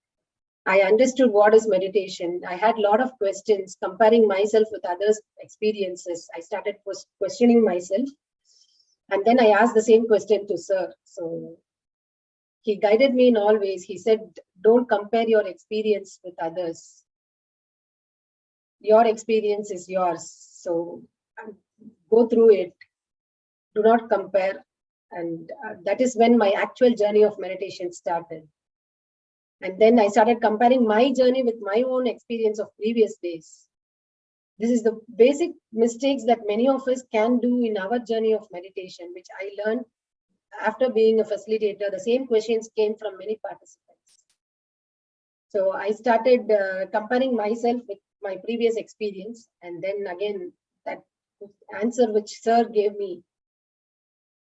I understood what is meditation. I had a lot of questions, comparing myself with others' experiences. I started questioning myself. And then I asked the same question to Sir. So he guided me in all ways. He said, don't compare your experience with others. Your experience is yours. So go through it. Do not compare. And that is when my actual journey of meditation started. And then I started comparing my journey with my own experience of previous days. This is the basic mistakes that many of us can do in our journey of meditation, which I learned after being a facilitator. The same questions came from many participants. So I started comparing myself with my previous experience. And then again, that answer which Sir gave me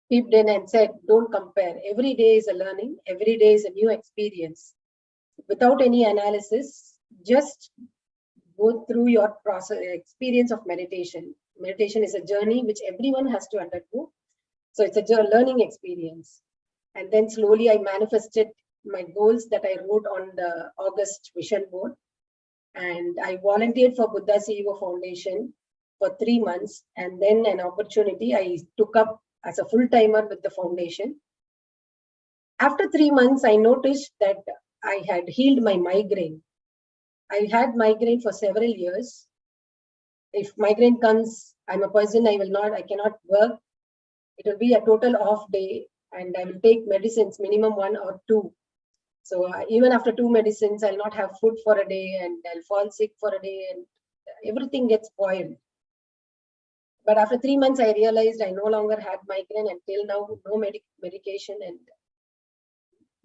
peeped in and said, don't compare. Every day is a learning. Every day is a new experience. without any analysis, just go through your process, experience of meditation. Meditation is a journey which everyone has to undergo. So it's a learning experience. And then slowly I manifested my goals that I wrote on the August vision board. And I volunteered for Buddha CEO Foundation for 3 months. And then an opportunity I took up as a full-timer with the foundation. After 3 months, I noticed that I had healed my migraine. I had migraine for several years. If migraine comes, I'm a person, I cannot work. It will be a total off day and I will take medicines, minimum 1 or 2. So even after 2 medicines, I'll not have food for a day and I'll fall sick for a day and everything gets spoiled. But after 3 months, I realized I no longer had migraine. Until now, no medication and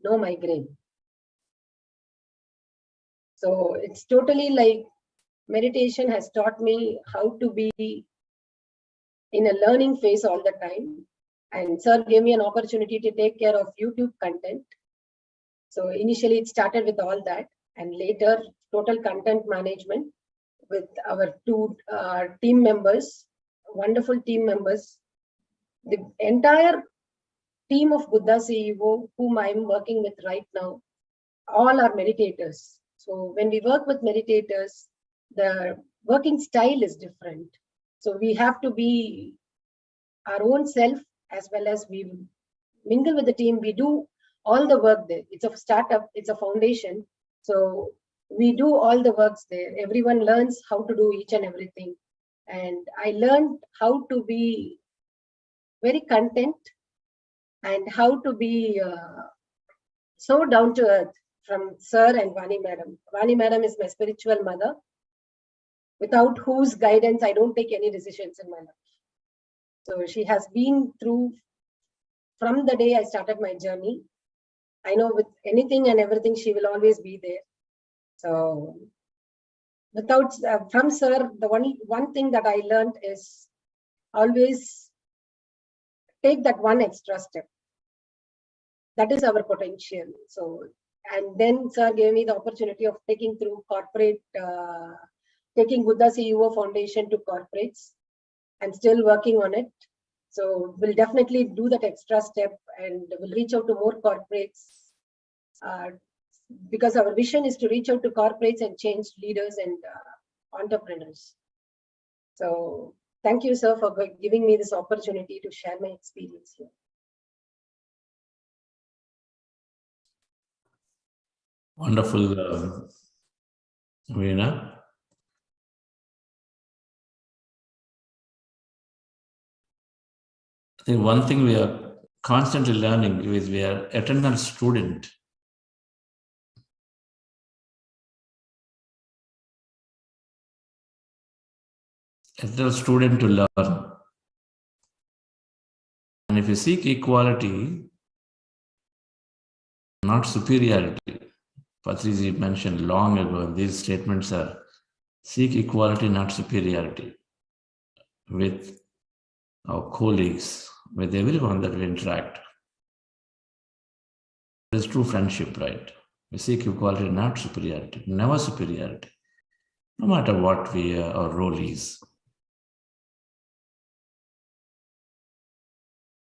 no migraine. So it's totally like meditation has taught me how to be in a learning phase all the time. And sir gave me an opportunity to take care of YouTube content. So initially it started with all that, and later total content management with our 2 team members, wonderful team members. The entire team of Buddha CEO, whom I'm working with right now, all are meditators. So when we work with meditators, the working style is different. So we have to be our own self, as well as we mingle with the team. We do all the work there. It's a startup, it's a foundation. So we do all the works there. Everyone learns how to do each and everything. And I learned how to be very content and how to be so down to earth from Sir and Vani Madam. Vani Madam is my spiritual mother, without whose guidance I don't take any decisions in my life. So she has been through from the day I started my journey. I know with anything and everything, she will always be there. So without from Sir, the one thing that I learned is always take that one extra step. That is our potential. So, and then Sir gave me the opportunity of taking through corporate, taking Buddha CEO Foundation to corporates. I'm still working on it. So we'll definitely do that extra step and we'll reach out to more corporates because our vision is to reach out to corporates and change leaders and entrepreneurs. So thank you, sir, for giving me this opportunity to share my experience here. Wonderful, Veena. I think one thing we are constantly learning is we are eternal student. Eternal student to learn. And if you seek equality, not superiority, Patriji mentioned long ago, these statements are seek equality, not superiority with our colleagues, with everyone that we interact. It is true friendship, right? We seek equality, not superiority, never superiority, no matter what our role is.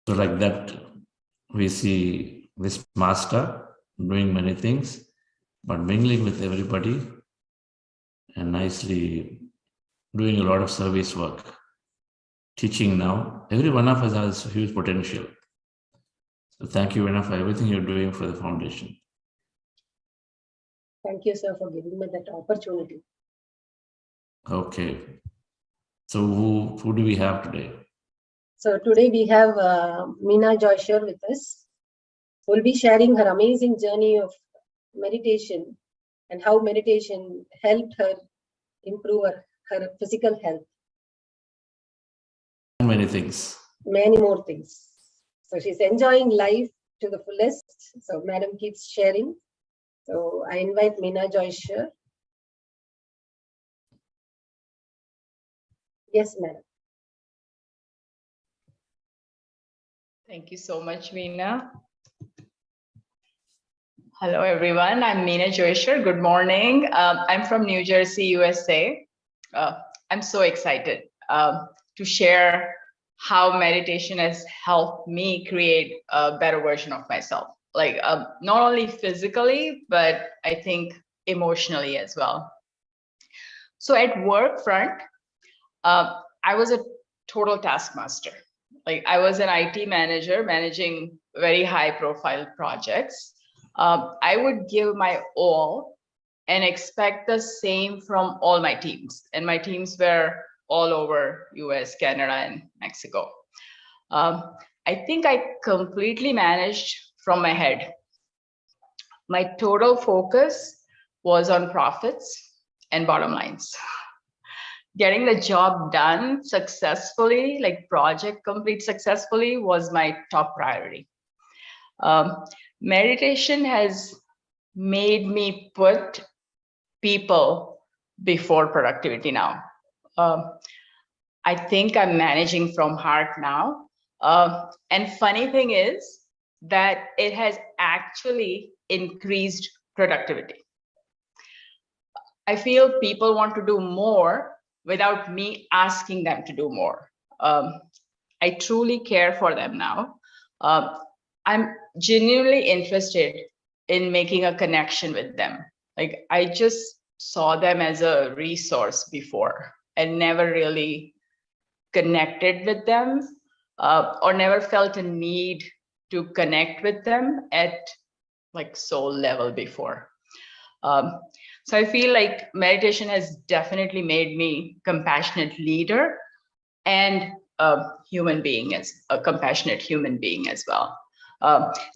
So like that, we see this master doing many things, but mingling with everybody and nicely doing a lot of service work. Teaching now, every one of us has huge potential. So thank you, Veena, for everything you're doing for the foundation. Thank you, sir, for giving me that opportunity. Okay. So who do we have today? So today we have Meena Joysher with us, who will be sharing her amazing journey of meditation and how meditation helped her improve her physical health. Many things. Many more things. So she's enjoying life to the fullest. So Madam keeps sharing. So I invite Meena Joysher. Yes, Madam. Thank you so much, Veena. Hello, everyone. I'm Meena Joishar. Good morning. I'm from New Jersey, USA. I'm so excited to share how meditation has helped me create a better version of myself. Like not only physically, but I think emotionally as well. So at work front, I was a total taskmaster. Like I was an IT manager managing very high profile projects. I would give my all and expect the same from all my teams. And my teams were all over US, Canada, and Mexico. I think I completely managed from my head. My total focus was on profits and bottom lines. Getting the job done successfully, like project complete successfully, was my top priority. Meditation has made me put people before productivity now. I think I'm managing from heart now. And funny thing is that it has actually increased productivity. I feel people want to do more without me asking them to do more. I truly care for them now. I'm genuinely interested in making a connection with them. Like I just saw them as a resource before and never really connected with them or never felt a need to connect with them at like soul level before. So I feel like meditation has definitely made me compassionate leader and a human being, as a compassionate human being as well.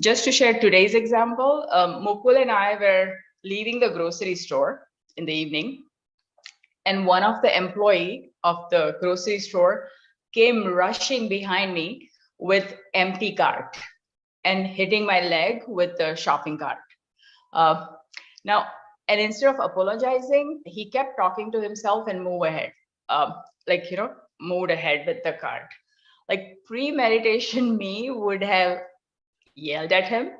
Just to share today's example, Mukul and I were leaving the grocery store in the evening, and one of the employee of the grocery store came rushing behind me with empty cart and hitting my leg with the shopping cart. Now, and instead of apologizing, he kept talking to himself and move ahead, like, you know, moved ahead with the cart. Like pre-meditation me would have yelled at him,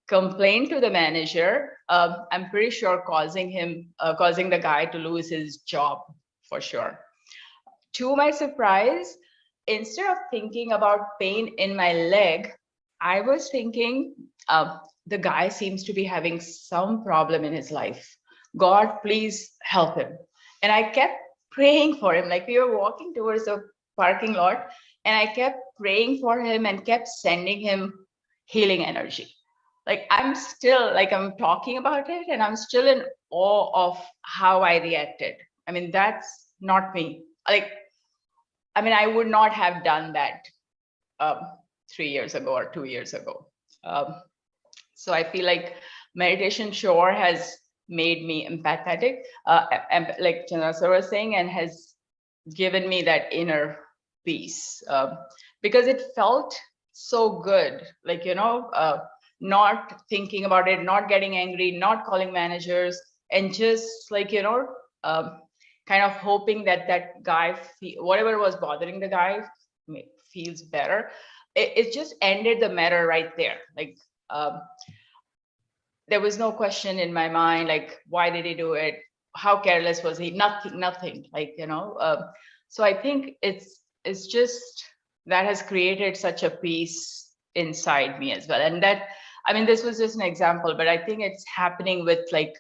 complained to the manager. I'm pretty sure causing the guy to lose his job for sure. To my surprise, instead of thinking about pain in my leg, I was thinking, the guy seems to be having some problem in his life. God, please help him. And I kept praying for him. Like we were walking towards the parking lot and I kept praying for him and kept sending him healing energy. Like I'm still, like I'm talking about it and I'm still in awe of how I reacted. I mean, that's not me. Like, I mean, I would not have done that 3 years ago or 2 years ago. So I feel like meditation sure has made me empathetic, like Chandra sir was saying, and has given me that inner peace because it felt so good. Like, you know, not thinking about it, not getting angry, not calling managers, and just like, you know, kind of hoping that that guy, whatever was bothering the guy, feels better. It just ended the matter right there. Like, there was no question in my mind, like, why did he do it? How careless was he? Nothing, like, you know. So I think it's just that has created such a peace inside me as well. And that, I mean, this was just an example, but I think it's happening with like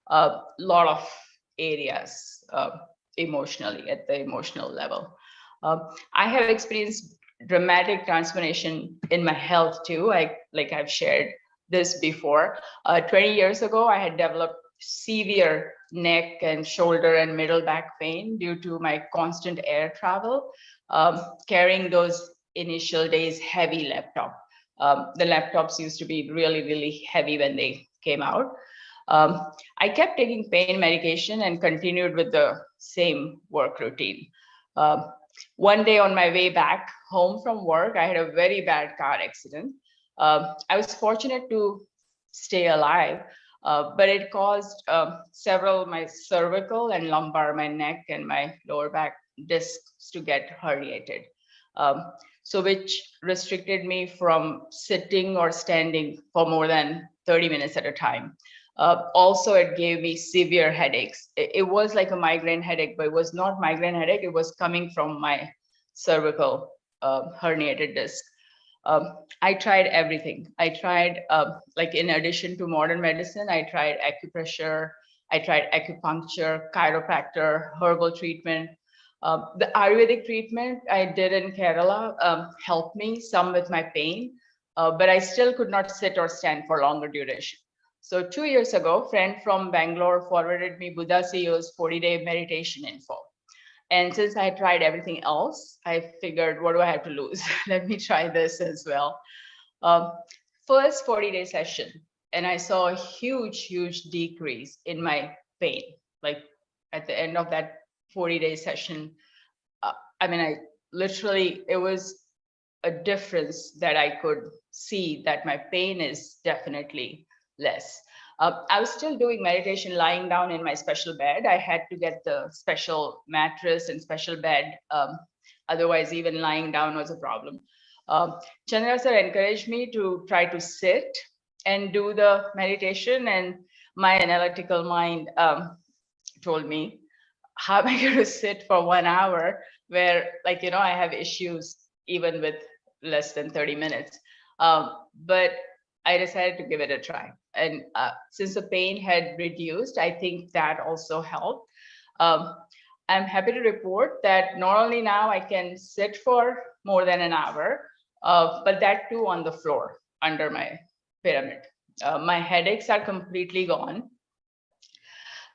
a lot of areas emotionally, at the emotional level. I have experienced dramatic transformation in my health too. Like I've shared this before. 20 years ago, I had developed severe neck and shoulder and middle back pain due to my constant air travel, carrying those initial days heavy laptop. The laptops used to be really, really heavy when they came out. I kept taking pain medication and continued with the same work routine. One day on my way back home from work, I had a very bad car accident. I was fortunate to stay alive, but it caused several, my cervical and lumbar, my neck and my lower back discs to get herniated. So which restricted me from sitting or standing for more than 30 minutes at a time. Also, it gave me severe headaches. It was like a migraine headache, but it was not migraine headache. It was coming from my cervical herniated disc. I tried everything. I tried, like in addition to modern medicine, I tried acupressure, I tried acupuncture, chiropractor, herbal treatment. The Ayurvedic treatment I did in Kerala helped me some with my pain, but I still could not sit or stand for longer duration. So 2 years ago, a friend from Bangalore forwarded me Buddha CEO's 40-day meditation info. And since I tried everything else, I figured, what do I have to lose? Let me try this as well. First 40-day session, and I saw a huge, huge decrease in my pain. Like at the end of that 40-day session, I mean, it was a difference that I could see that my pain is definitely less. I was still doing meditation lying down in my special bed. I had to get the special mattress and special bed. Otherwise, even lying down was a problem. Chandra sir encouraged me to try to sit and do the meditation, and my analytical mind told me, how am I going to sit for 1 hour where, like, you know, I have issues even with less than 30 minutes. But I decided to give it a try. And since the pain had reduced, I think that also helped. I'm happy to report that not only now I can sit for more than an hour, but that too on the floor under my pyramid. My headaches are completely gone.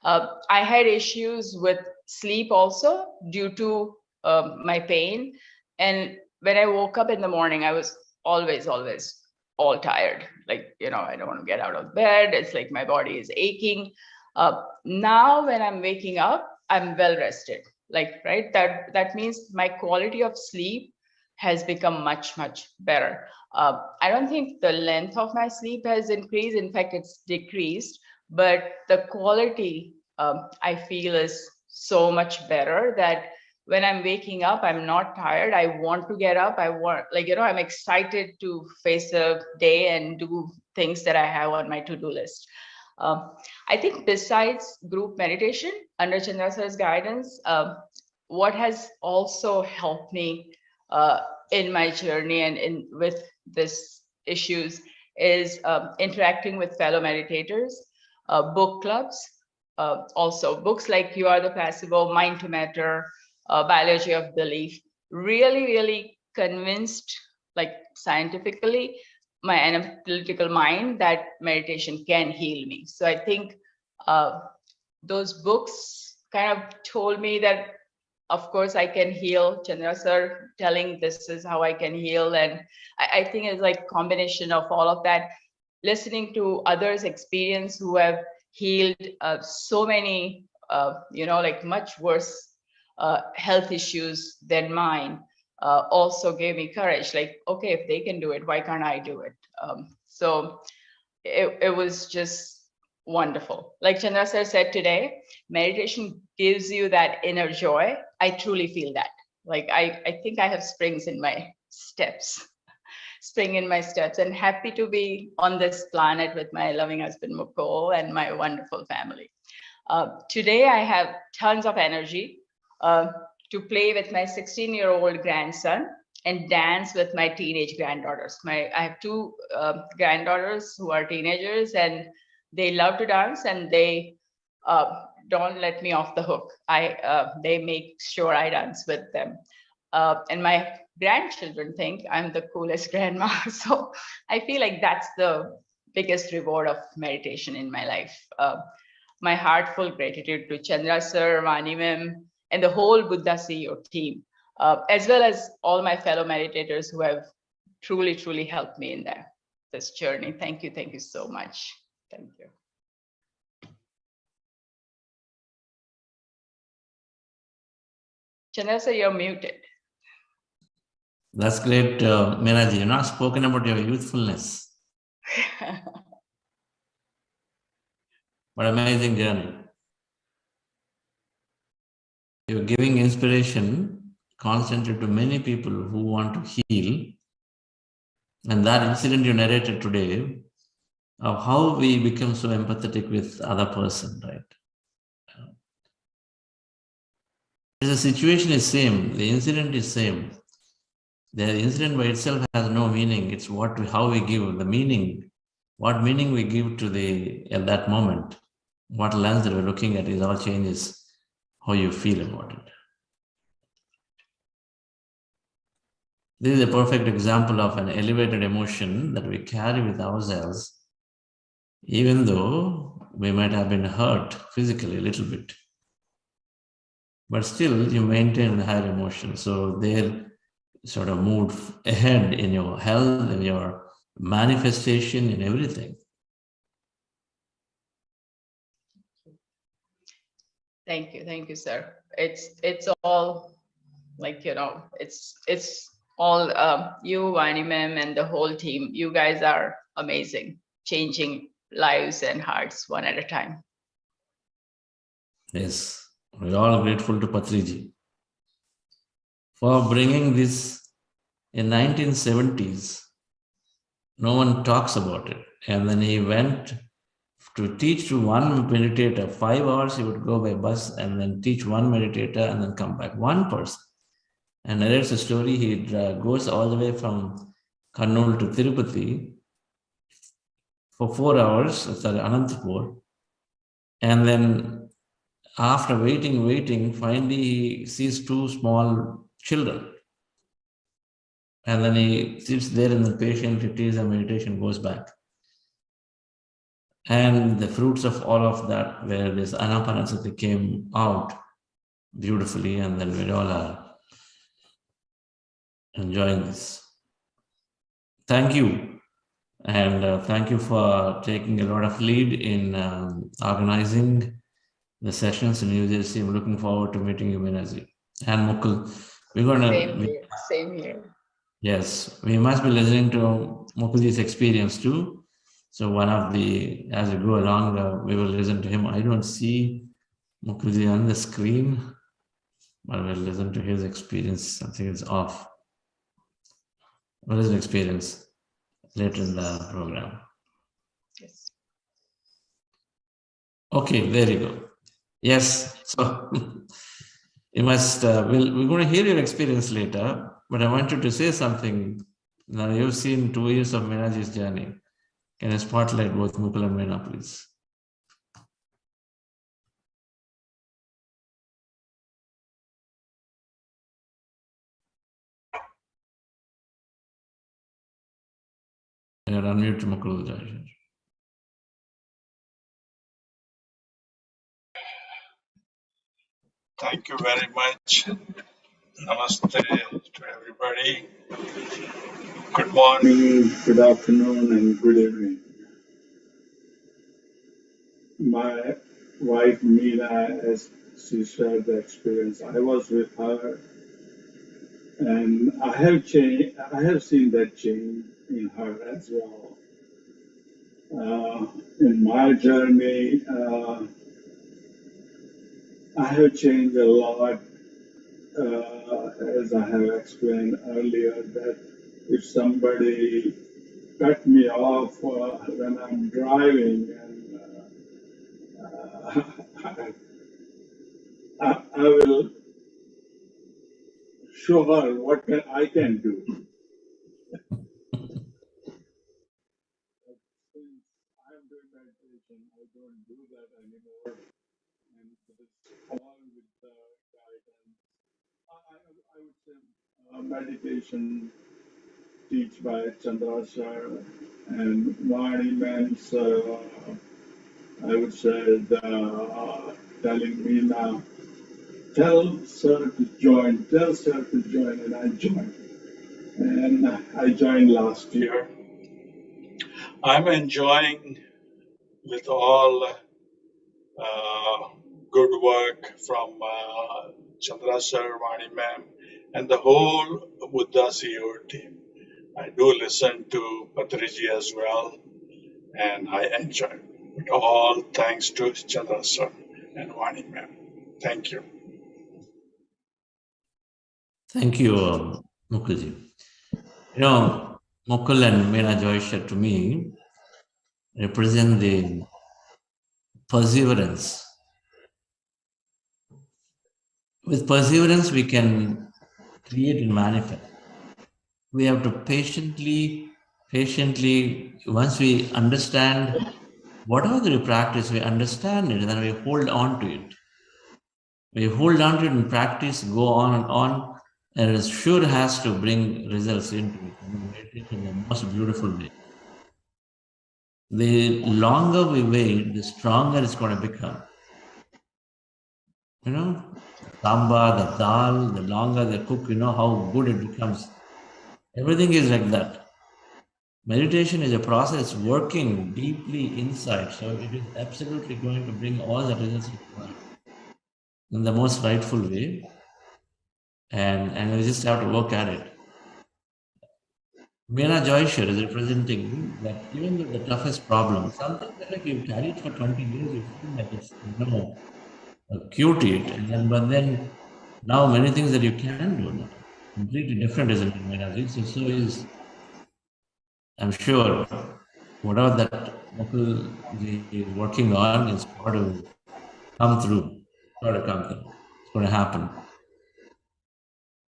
I had issues with sleep also due to my pain. And when I woke up in the morning, I was always all tired. Like, you know, I don't want to get out of bed. It's like my body is aching. Now when I'm waking up, I'm well rested. Like, right, that means my quality of sleep has become much, much better. I don't think the length of my sleep has increased. In fact, it's decreased, but the quality I feel is so much better that when I'm waking up, I'm not tired. I want to get up. I want, like, you know, I'm excited to face the day and do things that I have on my to-do list. I think besides group meditation under Chandra sir's guidance, what has also helped me in my journey and with this issues is interacting with fellow meditators, book clubs, also books like You Are the Placebo, Mind to Matter, Biology of Belief, really convinced, like scientifically, my analytical mind that meditation can heal me. So I think those books kind of told me that, of course, I can heal. Chandra sir telling this is how I can heal. And I think it's like combination of all of that, listening to others' experience who have healed so many, you know, like much worse health issues than mine, also gave me courage. Like, okay, if they can do it, why can't I do it? So it was just wonderful. Like Chandra sir said today, meditation gives you that inner joy. I truly feel that. Like I think I have springs in my steps. Spring in my steps, and happy to be on this planet with my loving husband Mukul and my wonderful family. Today I have tons of energy to play with my 16-year-old grandson and dance with my teenage granddaughters. I have two granddaughters who are teenagers, and they love to dance, and they don't let me off the hook. They make sure I dance with them. And my grandchildren think I'm the coolest grandma. So I feel like that's the biggest reward of meditation in my life. My heartful gratitude to Chandra sir, Vani ma'am, and the whole Buddha CEO team, as well as all my fellow meditators who have truly helped me in this journey. Thank you so much. Thank you. Chandra sir, you're muted. That's great, Meeraji. You've not spoken about your youthfulness. What amazing journey. You're giving inspiration constantly to many people who want to heal. And that incident you narrated today of how we become so empathetic with other person, right? The situation is same, the incident is same. The incident by itself has no meaning. It's how we give the meaning, what meaning we give to at that moment, what lens that we're looking at, is all changes how you feel about it. This is a perfect example of an elevated emotion that we carry with ourselves, even though we might have been hurt physically a little bit. But still, you maintain a higher emotion. So they're sort of moved ahead in your health, in your manifestation, in everything. Thank you, sir. It's all like, you know, it's all you, Vani ma'am, and the whole team. You guys are amazing, changing lives and hearts one at a time. Yes, we're all grateful to Patriji for bringing this in 1970s. No one talks about it. And then he went to teach to one meditator. 5 hours he would go by bus and then teach one meditator and then come back. One person. And narrates a story. He goes all the way from Kannur to Tirupati for 4 hours, sorry, Anantapur. And then after waiting, finally he sees 2 small children. And then he sits there in the patient, it is a meditation, goes back. And the fruits of all of that, where this Ana-Pana-Sati came out beautifully, and then we all are enjoying this. Thank you. And thank you for taking a lot of lead in organizing the sessions in New Jersey. I'm looking forward to meeting you, Minaji. And Mukul, we're going to... Same here. Yes, we must be listening to Mukulji's experience too. So as we go along, we will listen to him. I don't see Mukulji on the screen, but we'll listen to his experience. Something is off. What is the experience later in the program? Yes. Okay, there you go. Yes, so you must, we're going to hear your experience later, but I want you to say something. Now you've seen 2 years of Minaji's journey. Can you spotlight both Mukul and Meena, please? You're unmute, Mukul. Thank you very much. Namaste to everybody. Good morning, good afternoon, and good evening. My wife Meena, as she shared the experience, I was with her, and I have seen that change in her as well. In my journey, I have changed a lot. As I have explained earlier, that if somebody cut me off when I'm driving, and I will show her what I can do. Since I'm doing meditation, I don't do that anymore, and it's all with the guidance. I would say meditation teach by Chandrasar and Vani Man's, I would say, telling me now, tell sir to join, and I joined. And I joined last year. I'm enjoying with all good work from Chandra sir, Vani ma'am, and the whole Buddha CEO team. I do listen to Patriji as well, and I enjoy. But all thanks to Chandra sir and Vani ma'am. Thank you. Thank you, Mukulji. You know, Mukul and Meena Joy said to me, represent the perseverance. With perseverance, we can create and manifest. We have to patiently, once we understand whatever we practice, we understand it, and then we hold on to it. We hold on to it and practice, go on, and it sure has to bring results into it. Meditation in the most beautiful way. The longer we wait, the stronger it's going to become. You know, samba, the dal, the longer they cook, you know how good it becomes. Everything is like that. Meditation is a process working deeply inside, so it is absolutely going to bring all the results required in the most rightful way, and we just have to work at it. Meena Joyshir is representing that even with the toughest problem, something that like you've carried for 20 years, you feel like it's, you know, acute it, and then now many things that you can do now. Completely different, isn't it, Meena Ji? So is, I'm sure, whatever that Mukul Ji is working on is going to come through. It's going to come through. It's going to happen.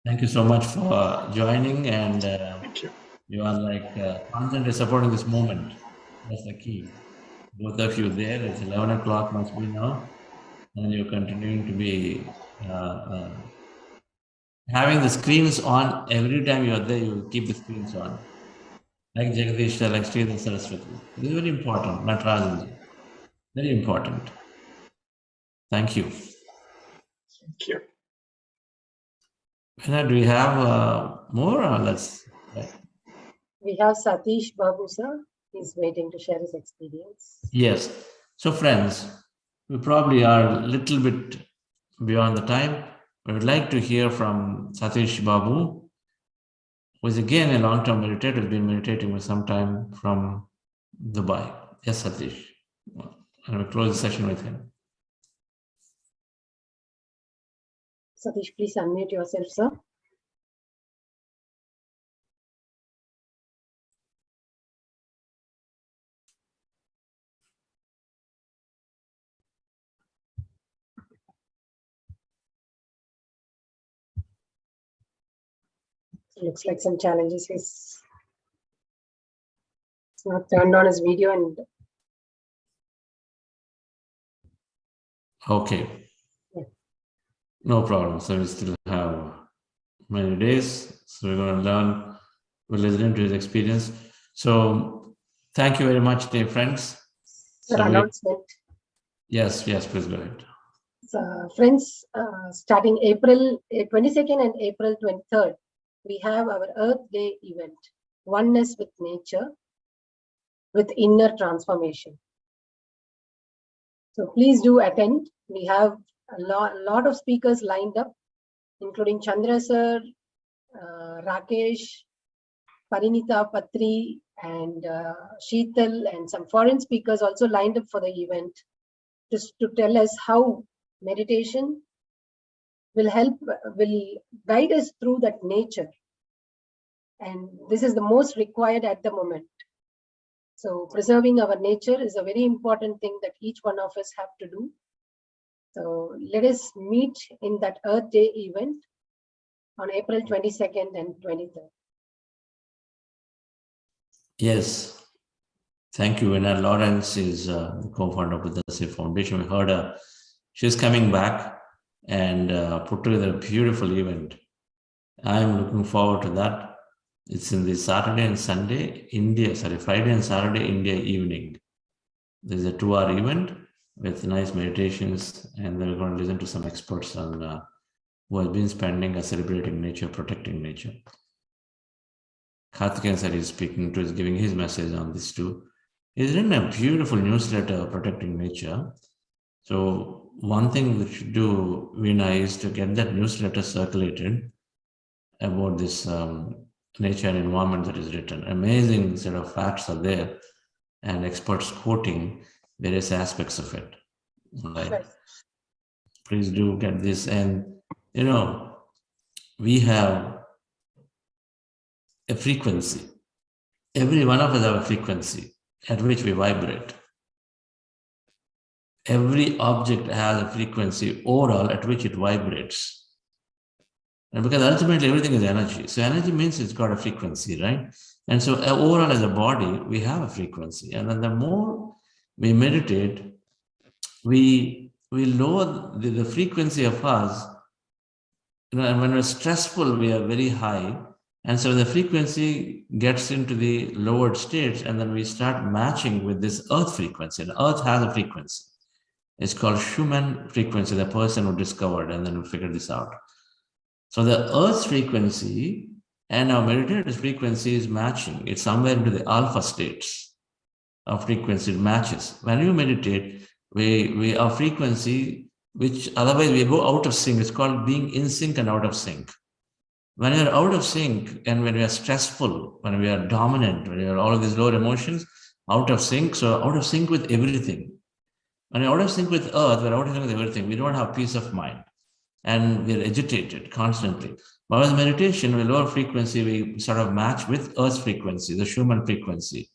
Thank you so much for joining, and Thank you. you are like constantly supporting this movement. That's the key. Both of you there. It's 11 o'clock must be now, and you're continuing to be having the screens on every time you are there. You keep the screens on, like Jagadish, like Sridhar Saraswati. This is very important. Natarajan, very important. Thank you. Thank you. Vinay, do we have more? Or let's. We have Satish Babu sir. He's waiting to share his experience. Yes. So, friends, we probably are a little bit beyond the time. I would like to hear from Satish Babu, who is again a long-term meditator, been meditating for some time from Dubai. Yes, Satish. And we'll close the session with him. Satish, please unmute yourself, sir. Looks like some challenges. He's not turned on his video and Okay. Yeah. No problem. So we still have many days. So we're going to learn. We're listening to his experience. So thank you very much, dear friends. Sir, announcement. Yes, please go ahead. Friends, starting April 22nd and April 23rd, we have our Earth Day event, Oneness with Nature, with Inner Transformation. So please do attend. We have a lot of speakers lined up, including Chandra sir, Rakesh, Parinita Patri, and Sheetal, and some foreign speakers also lined up for the event, just to tell us how meditation will guide us through that nature. And this is the most required at the moment. So preserving our nature is a very important thing that each one of us have to do. So let us meet in that Earth Day event on April 22nd and 23rd. Yes. Thank you. Vina Lawrence is the co-founder of the Safe Foundation. We heard her. She's coming back and put together a beautiful event. I'm looking forward to that. It's in the Friday and Saturday, India evening. There's a 2-hour event with nice meditations, and then we're going to listen to some experts on who have been spending a celebrating nature, protecting nature. Karthikeyan sir is speaking to us, giving his message on this too. He's written a beautiful newsletter, Protecting Nature. So one thing we should do, Veena, is to get that newsletter circulated about this nature and environment that is written. Amazing set of facts are there, and experts quoting various aspects of it. Right. Please do get this. And, you know, we have a frequency. Every one of us have a frequency. at which we vibrate. Every object has a frequency overall at which it vibrates. And because ultimately everything is energy. So energy means it's got a frequency, right? And so overall as a body, we have a frequency. And then the more we meditate, we lower the frequency of us. And when we're stressful, we are very high. And so the frequency gets into the lowered states, and then we start matching with this earth frequency. And earth has a frequency. It's called Schumann frequency, the person who discovered and then who figured this out. So the earth's frequency and our meditative frequency is matching. It's somewhere into the alpha states of frequency. It matches. When you meditate, our frequency, which otherwise we go out of sync, it's called being in sync and out of sync. When you're out of sync and when we are stressful, when we are dominant, when you are all of these lower emotions, out of sync, so out of sync with everything. When you're out of sync with earth, we're out of sync with everything. We don't have peace of mind. And we're agitated constantly. But with meditation, with lower frequency, we sort of match with Earth's frequency, the Schumann frequency.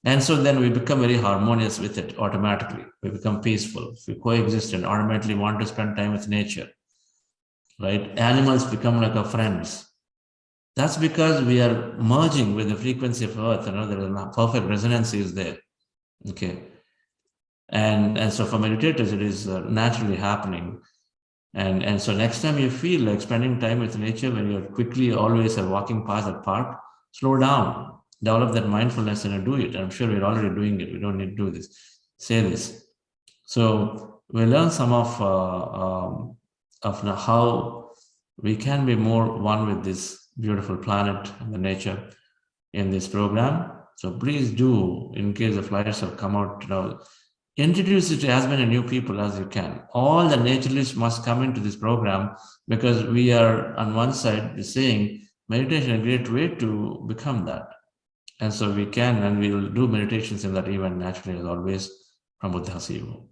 And so then we become very harmonious with it automatically. We become peaceful. We coexist and automatically want to spend time with nature, right? Animals become like our friends. That's because we are merging with the frequency of Earth. There is a perfect resonance is there, okay? And so for meditators, it is naturally happening. And so next time you feel like spending time with nature, when you're quickly always walking past that park, slow down, develop that mindfulness and do it. I'm sure we're already doing it. We don't need to do this, say this. So we learn some of how we can be more one with this beautiful planet and the nature in this program. So please do, in case the flyers have come out, introduce it to as many new people as you can. All the naturalists must come into this program because we are on one side saying meditation is a great way to become that. And so we can, and we will do meditations in that event naturally as always from Buddha Sivu.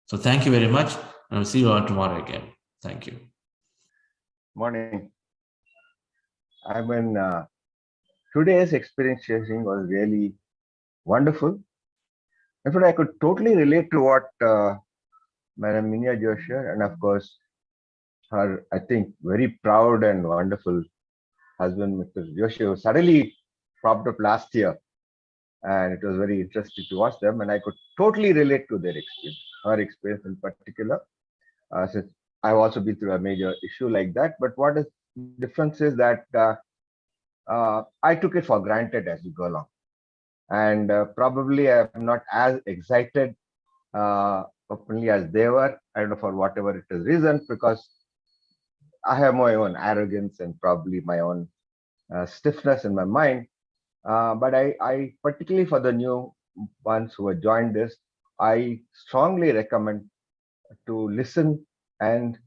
So thank you very much. And we'll see you all tomorrow again. Thank you. Morning. I mean, today's experience sharing was really wonderful. In fact, I could totally relate to what Madam Minya Joshi and of course her, I think, very proud and wonderful husband, Mr. Joshi, who suddenly popped up last year. And it was very interesting to watch them. And I could totally relate to their experience, her experience in particular. Since I've also been through a major issue like that. But what is the difference is that I took it for granted as we go along. And probably I'm not as excited openly as they were. I don't know, for whatever it is reason, because I have my own arrogance and probably my own stiffness in my mind. But I particularly for the new ones who have joined this, I strongly recommend to listen and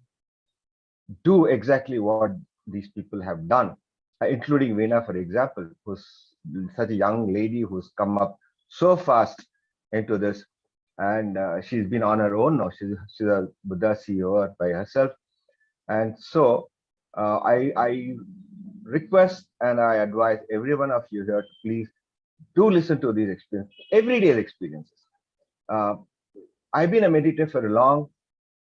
do exactly what these people have done, including Veena, for example, who's such a young lady who's come up so fast into this, and she's been on her own now. She's a Buddha CEO by herself, and so I request and I advise every one of you here to please do listen to these experiences, everyday experiences. I've been a meditator for long,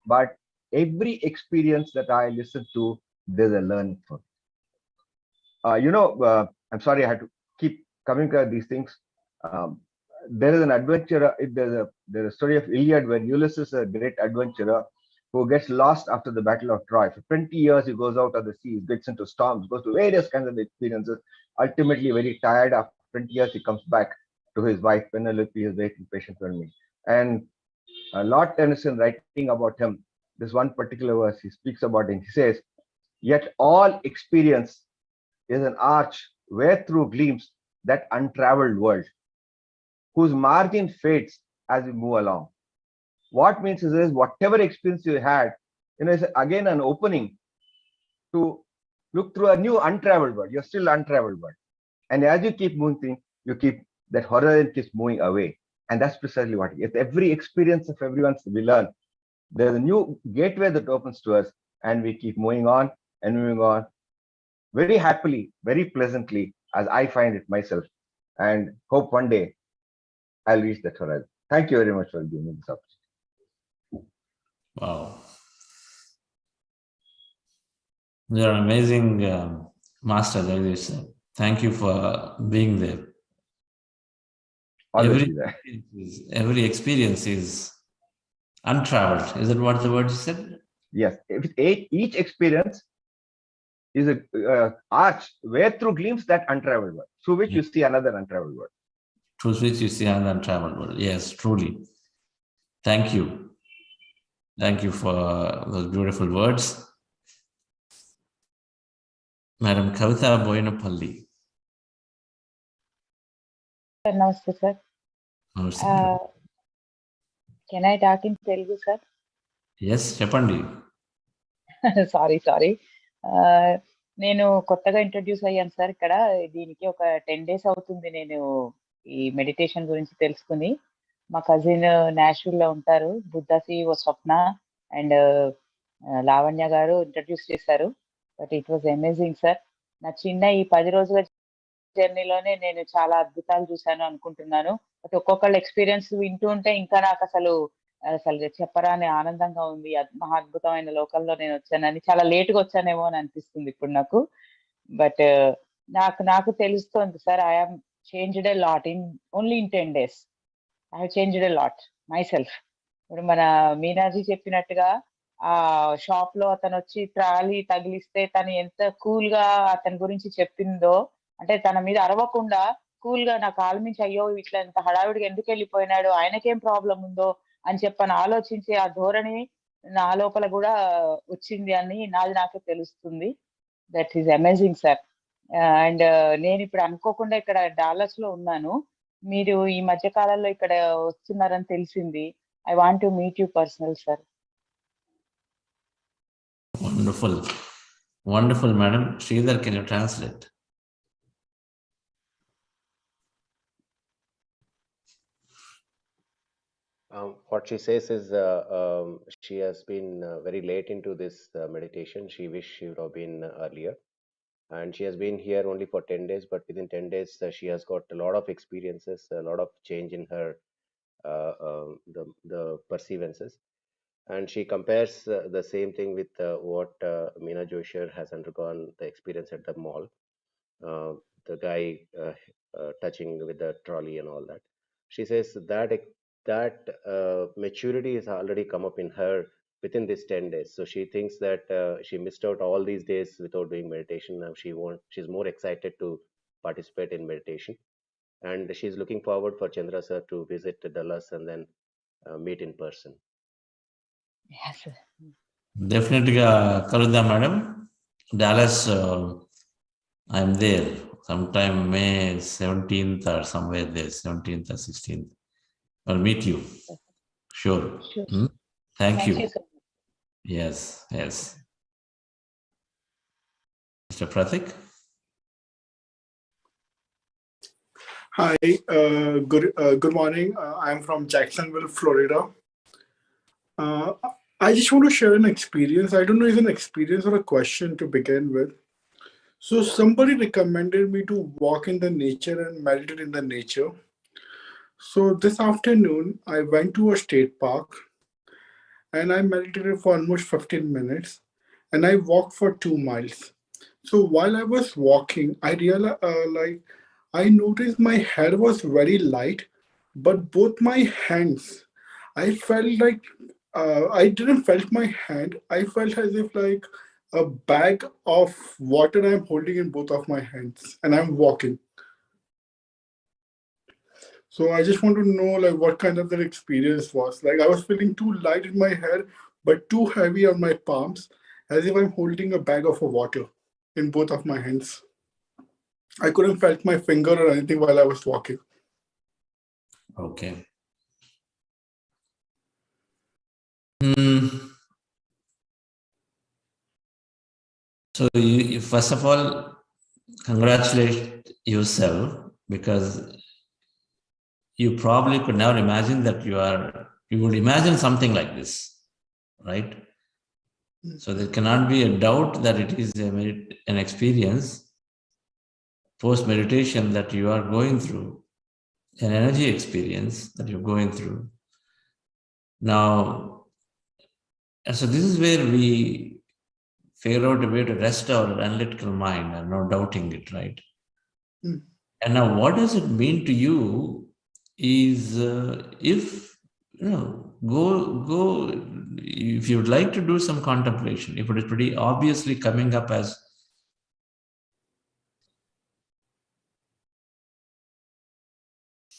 but every experience that I listen to, there's a learning for me. I'm sorry I had to keep coming to these things. There is an adventurer. There's a story of Iliad where Ulysses, a great adventurer, who gets lost after the Battle of Troy. For 20 years, he goes out of the sea, gets into storms, goes to various kinds of experiences. Ultimately, very tired, after 20 years, he comes back to his wife, Penelope, is waiting patiently on me. And Lord Tennyson, writing about him, this one particular verse, he speaks about him. He says, "Yet all experience is an arch where through gleams that untraveled world, whose margin fades as we move along." What means is whatever experience you had, is again an opening to look through a new untraveled world. You're still untraveled world. And as you keep moving, that horizon keeps moving away. And that's precisely what it is. Every experience of everyone's we learn. There's a new gateway that opens to us, and we keep moving on and moving on very happily, very pleasantly, as I find it myself. And hope one day I'll reach that horizon. Thank you very much for giving me this opportunity. Wow. You're an amazing master, like you said. Thank you for being there. Always be there. Every experience is untraveled. Is that what the word you said? Yes. Each experience is a arch where through glimpse that untraveled world, through which you see another untraveled world. Through which you see another untraveled world. Yes, truly. Thank you. Thank you for those beautiful words. Madam Kavita Boinapalli. Namaste, sir. Can I talk in Telugu, sir? Yes, చెప్పండి. Sorry నేను కొత్తగా introduce అయ్యాను sir ఇక్కడ. దీనికి ఒక 10 days అవుతుంది నేను ఈ మెడిటేషన్ గురించి తెలుసుకుని. మా కజిన్ నాషవిల్ లో ఉంటారు, బుద్ధాసి ఓ స్వప్న అండ్ లావణ్య గారు ఇంట్రడ్యూస్ చేశారు. But it was amazing sir. నా చిన్న ఈ 10 రోజుల జర్నీలోనే నేను చాలా అద్భుతాలు చూశాను అనుకుంటున్నాను. బట్ ఒక్కొక్కళ్ళ ఎక్స్పీరియన్స్ వింటూ ఉంటే ఇంకా నాకు అసలు చెప్పరాని ఆనందంగా ఉంది. మహా అద్భుతమైన లోకంలో నేను వచ్చానని, చాలా లేట్గా వచ్చానేమో అని అనిపిస్తుంది ఇప్పుడు నాకు. బట్ నాకు తెలుస్తోంది sir, I have changed a lot in only in 10 days. I have changed a lot my self. ఇప్పుడు మన మీనాజీ చెప్పినట్టుగా ఆ షాప్ లో అతను వచ్చి ట్రాలీ తగిలిస్తే తను ఎంత కూల్ గా అతని గురించి చెప్పిందో, అంటే తన మీద అరవకుండా కూల్ గా నా కాలు మించి అయ్యో ఇట్లా ఎంత హడావిడిగా ఎందుకు వెళ్ళిపోయినాడు, ఆయనకేం ప్రాబ్లం ఉందో అని చెప్పని ఆలోచించే ఆ ధోరణి నా లోపల కూడా వచ్చింది అని నాకే తెలుస్తుంది. That is amazing sir. And నేను ఇప్పుడు అనుకోకుండా ఇక్కడ డాలస్ లో ఉన్నాను. మీరు ఈ మధ్య కాలంలో ఇక్కడ వస్తున్నారని తెలిసింది. I want to meet you personal sir. Wonderful. Wonderful, madam. Sridhar, can you translate? What she says is she has been very late into this meditation. She wished she would have been earlier. And she has been here only for 10 days, but within 10 days, she has got a lot of experiences, a lot of change in her the perceivances. And she compares the same thing with what Meena Joshar has undergone the experience at the mall. The guy touching with the trolley and all that. She says that maturity has already come up in her within this 10 days. So she thinks that she missed out all these days without doing meditation. Now she's more excited to participate in meditation. And she's looking forward for Chandra sir to visit Dallas and then meet in person. Yes, sir. Definitely, Karuda madam. Dallas, I'm there sometime May 17th or somewhere there, 17th or 16th. I'll meet you. Sure. Thank you. So much. Yes. Mr. Pratik? Hi, good morning. I'm from Jacksonville, Florida. I just want to share an experience. I don't know if it's an experience or a question to begin with. So somebody recommended me to walk in the nature and meditate in the nature. So this afternoon, I went to a state park and I meditated for almost 15 minutes and I walked for 2 miles. So while I was walking, I realized, I noticed my head was very light, but both my hands, I felt like, I didn't felt my hand. I felt as if like a bag of water I'm holding in both of my hands and I'm walking. So I just want to know like what kind of that experience was. Like I was feeling too light in my head, but too heavy on my palms, as if I'm holding a bag of water in both of my hands. I couldn't felt my finger or anything while I was walking. Okay. So you first of all, congratulate yourself, because you probably could never imagine that you would imagine something like this, right? So there cannot be a doubt that it is an experience post meditation that you are going through, an energy experience that you're going through. Now, so this is where we figure out a way to rest our analytical mind and not doubting it, right? Mm. And now, what does it mean to you is if, go, if you'd like to do some contemplation, if it is pretty obviously coming up as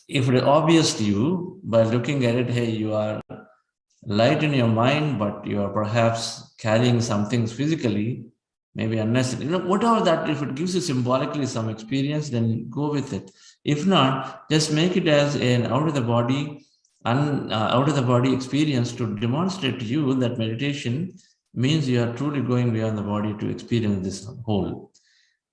if it is obvious to you by looking at it, hey, you are light in your mind, but you are perhaps carrying some things physically, maybe unnecessary. Whatever that, if it gives you symbolically some experience, then go with it. If not, just make it as an out of the body experience to demonstrate to you that meditation means you are truly going beyond the body to experience this whole.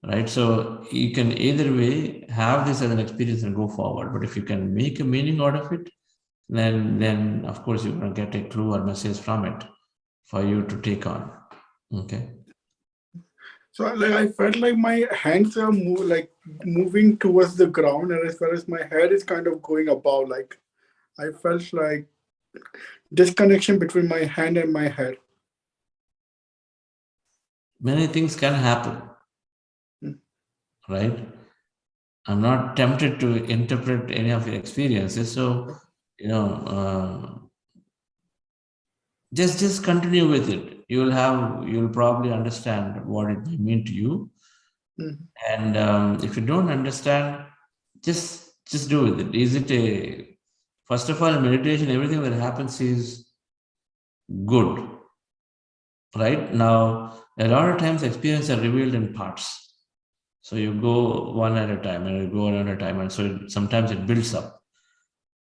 Right? So you can either way have this as an experience and go forward. But if you can make a meaning out of it, then of course you're going to get a clue or message from it for you to take on. Okay. So I felt like my hands are moving towards the ground, and as well as my head is kind of going above. Like I felt like disconnection between my hand and my head. Many things can happen, right? I'm not tempted to interpret any of your experiences, so just continue with it. You'll probably understand what it may mean to you. Mm-hmm. And if you don't understand, just do with it. Is it first of all, in meditation, everything that happens is good, right? Now, a lot of times experiences are revealed in parts. So you go one at a time and you go one at a time. And so sometimes it builds up.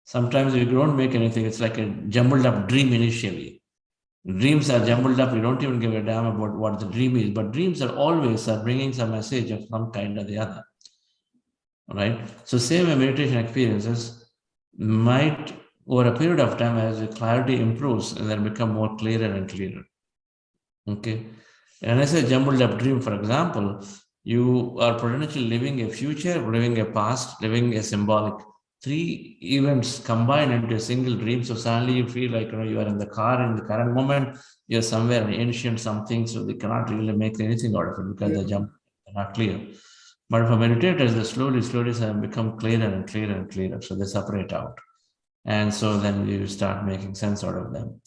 Sometimes you don't make anything. It's like a jumbled up dream initially. Dreams are jumbled up. You don't even give a damn about what the dream is. But dreams are always bringing some message of some kind or the other. Right? So same meditation experiences might, over a period of time, as the clarity improves, and then become more clearer and clearer. Okay? And I say jumbled up dream, for example, you are potentially living a future, living a past, living a symbolic. 3 events combined into a single dream. So suddenly you feel like you are in the car in the current moment, you're somewhere in ancient something, so they cannot really make anything out of it because they're not clear. But for meditators, they slowly become clearer and clearer and clearer. So they separate out. And so then you start making sense out of them.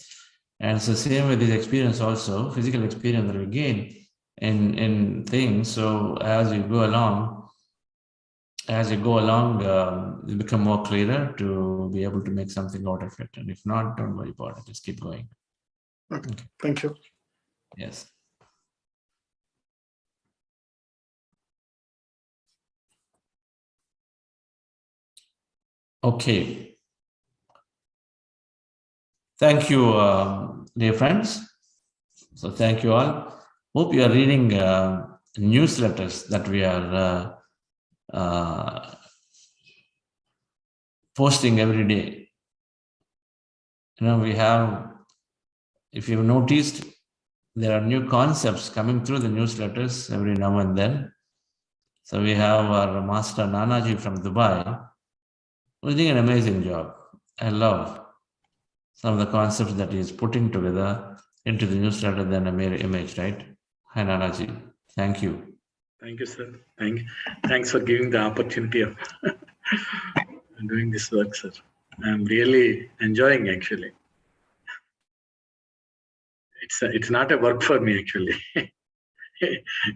And so same with this experience also, physical experience that we gain in things. So as you go along, you become more clearer to be able to make something out of it. And if not, don't worry about it. Just keep going. Okay. Thank you. Yes. Okay. Thank you, dear friends. So thank you all. Hope you are reading newsletters that we are posting every day. We have, if you've noticed, there are new concepts coming through the newsletters every now and then. So we have our master Nanaji from Dubai, who's doing an amazing job. I love some of the concepts that he's putting together into the newsletter than a mere image, right? Hi, Nanaji. Thank you. Thank you, sir. Thanks for giving the opportunity of doing this work, sir. I'm really enjoying, actually. It's not a work for me, actually.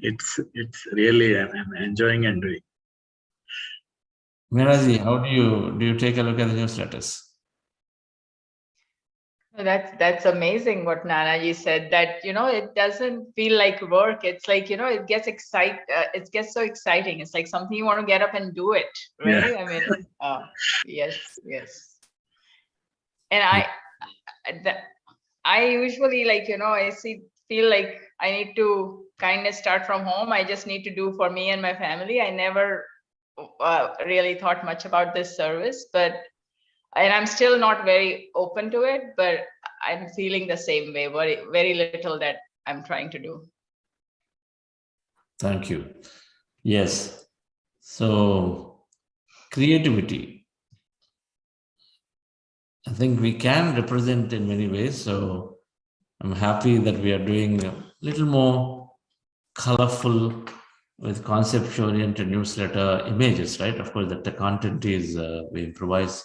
It's really, I'm enjoying and doing. Miraji, how do you take a look at the newsletters? That's amazing what Nanaji said, that it doesn't feel like work. It's like it gets it gets so exciting. It's like something you want to get up and do it, right? Yeah. I mean, yes. And I usually feel like I need to kind of start from home. I just need to do for me and my family. I never really thought much about this service, and I'm still not very open to it, but I'm feeling the same way. Very, very little that I'm trying to do. Thank you. Yes. So creativity. I think we can represent in many ways. So I'm happy that we are doing a little more colorful with concept-oriented newsletter images, right? Of course, that the content is, we improvise,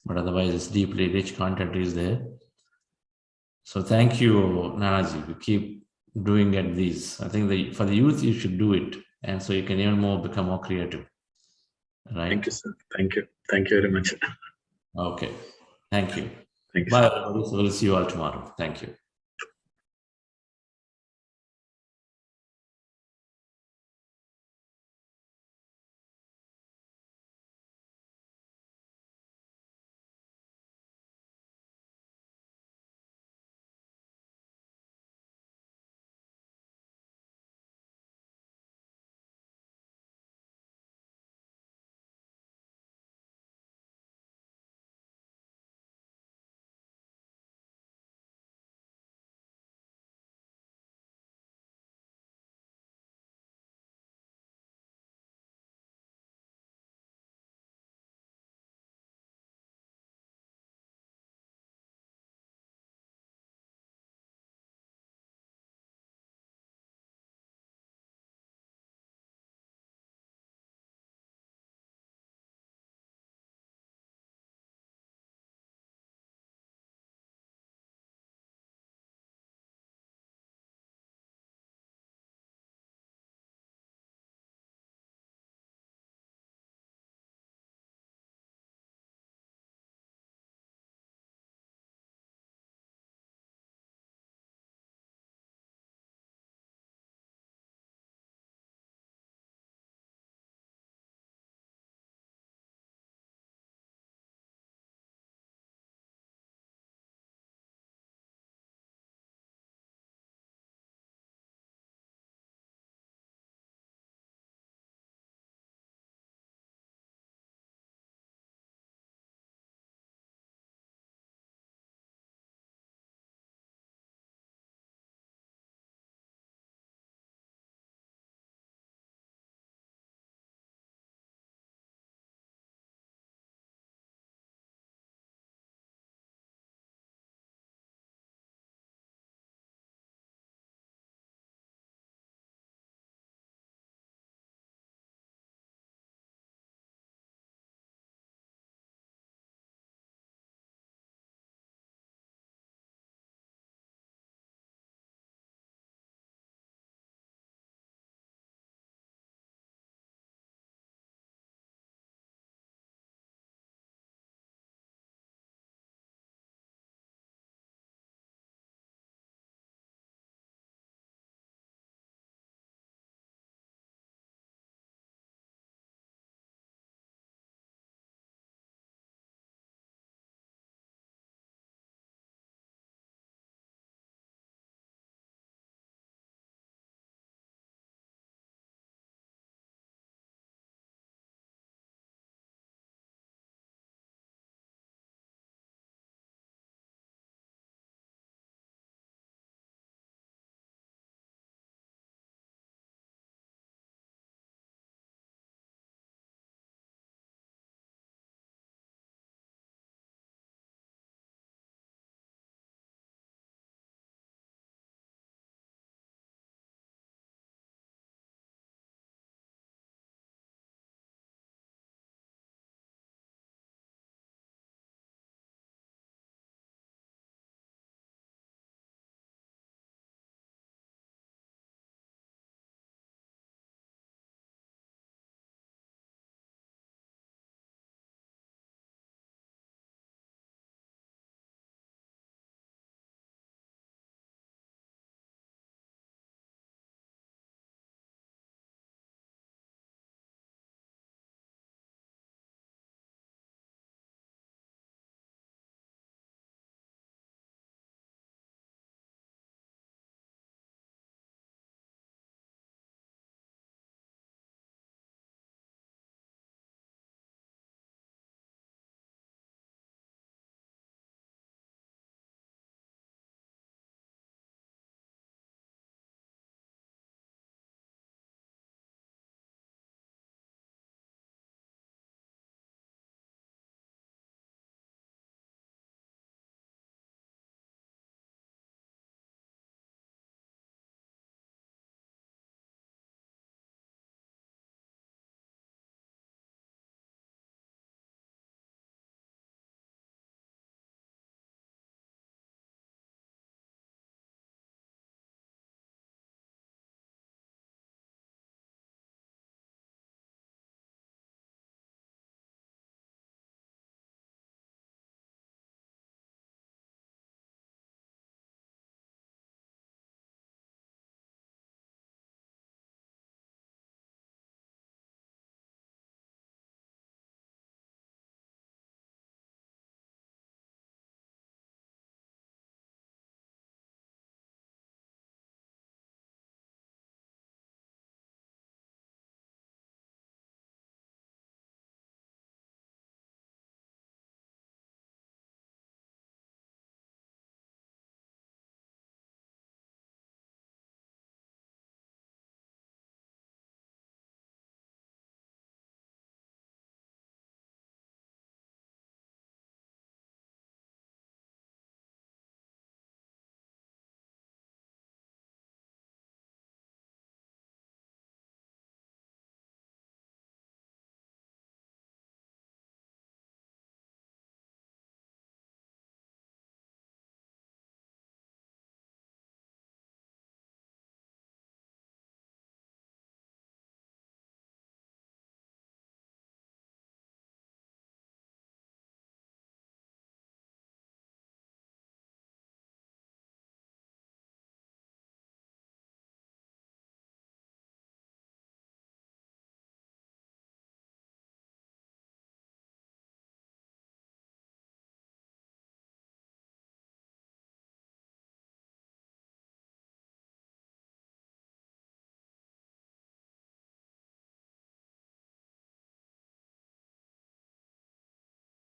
but otherwise it's deeply rich content is there. So thank you, Nanaji. We keep doing at these. I think for the youth, you should do it. And so you can even more become more creative, right? Thank you, sir. Thank you. Thank you very much. Okay. Thank you. Thank you, Bye, sir. everybody. So we'll see you all tomorrow. Thank you.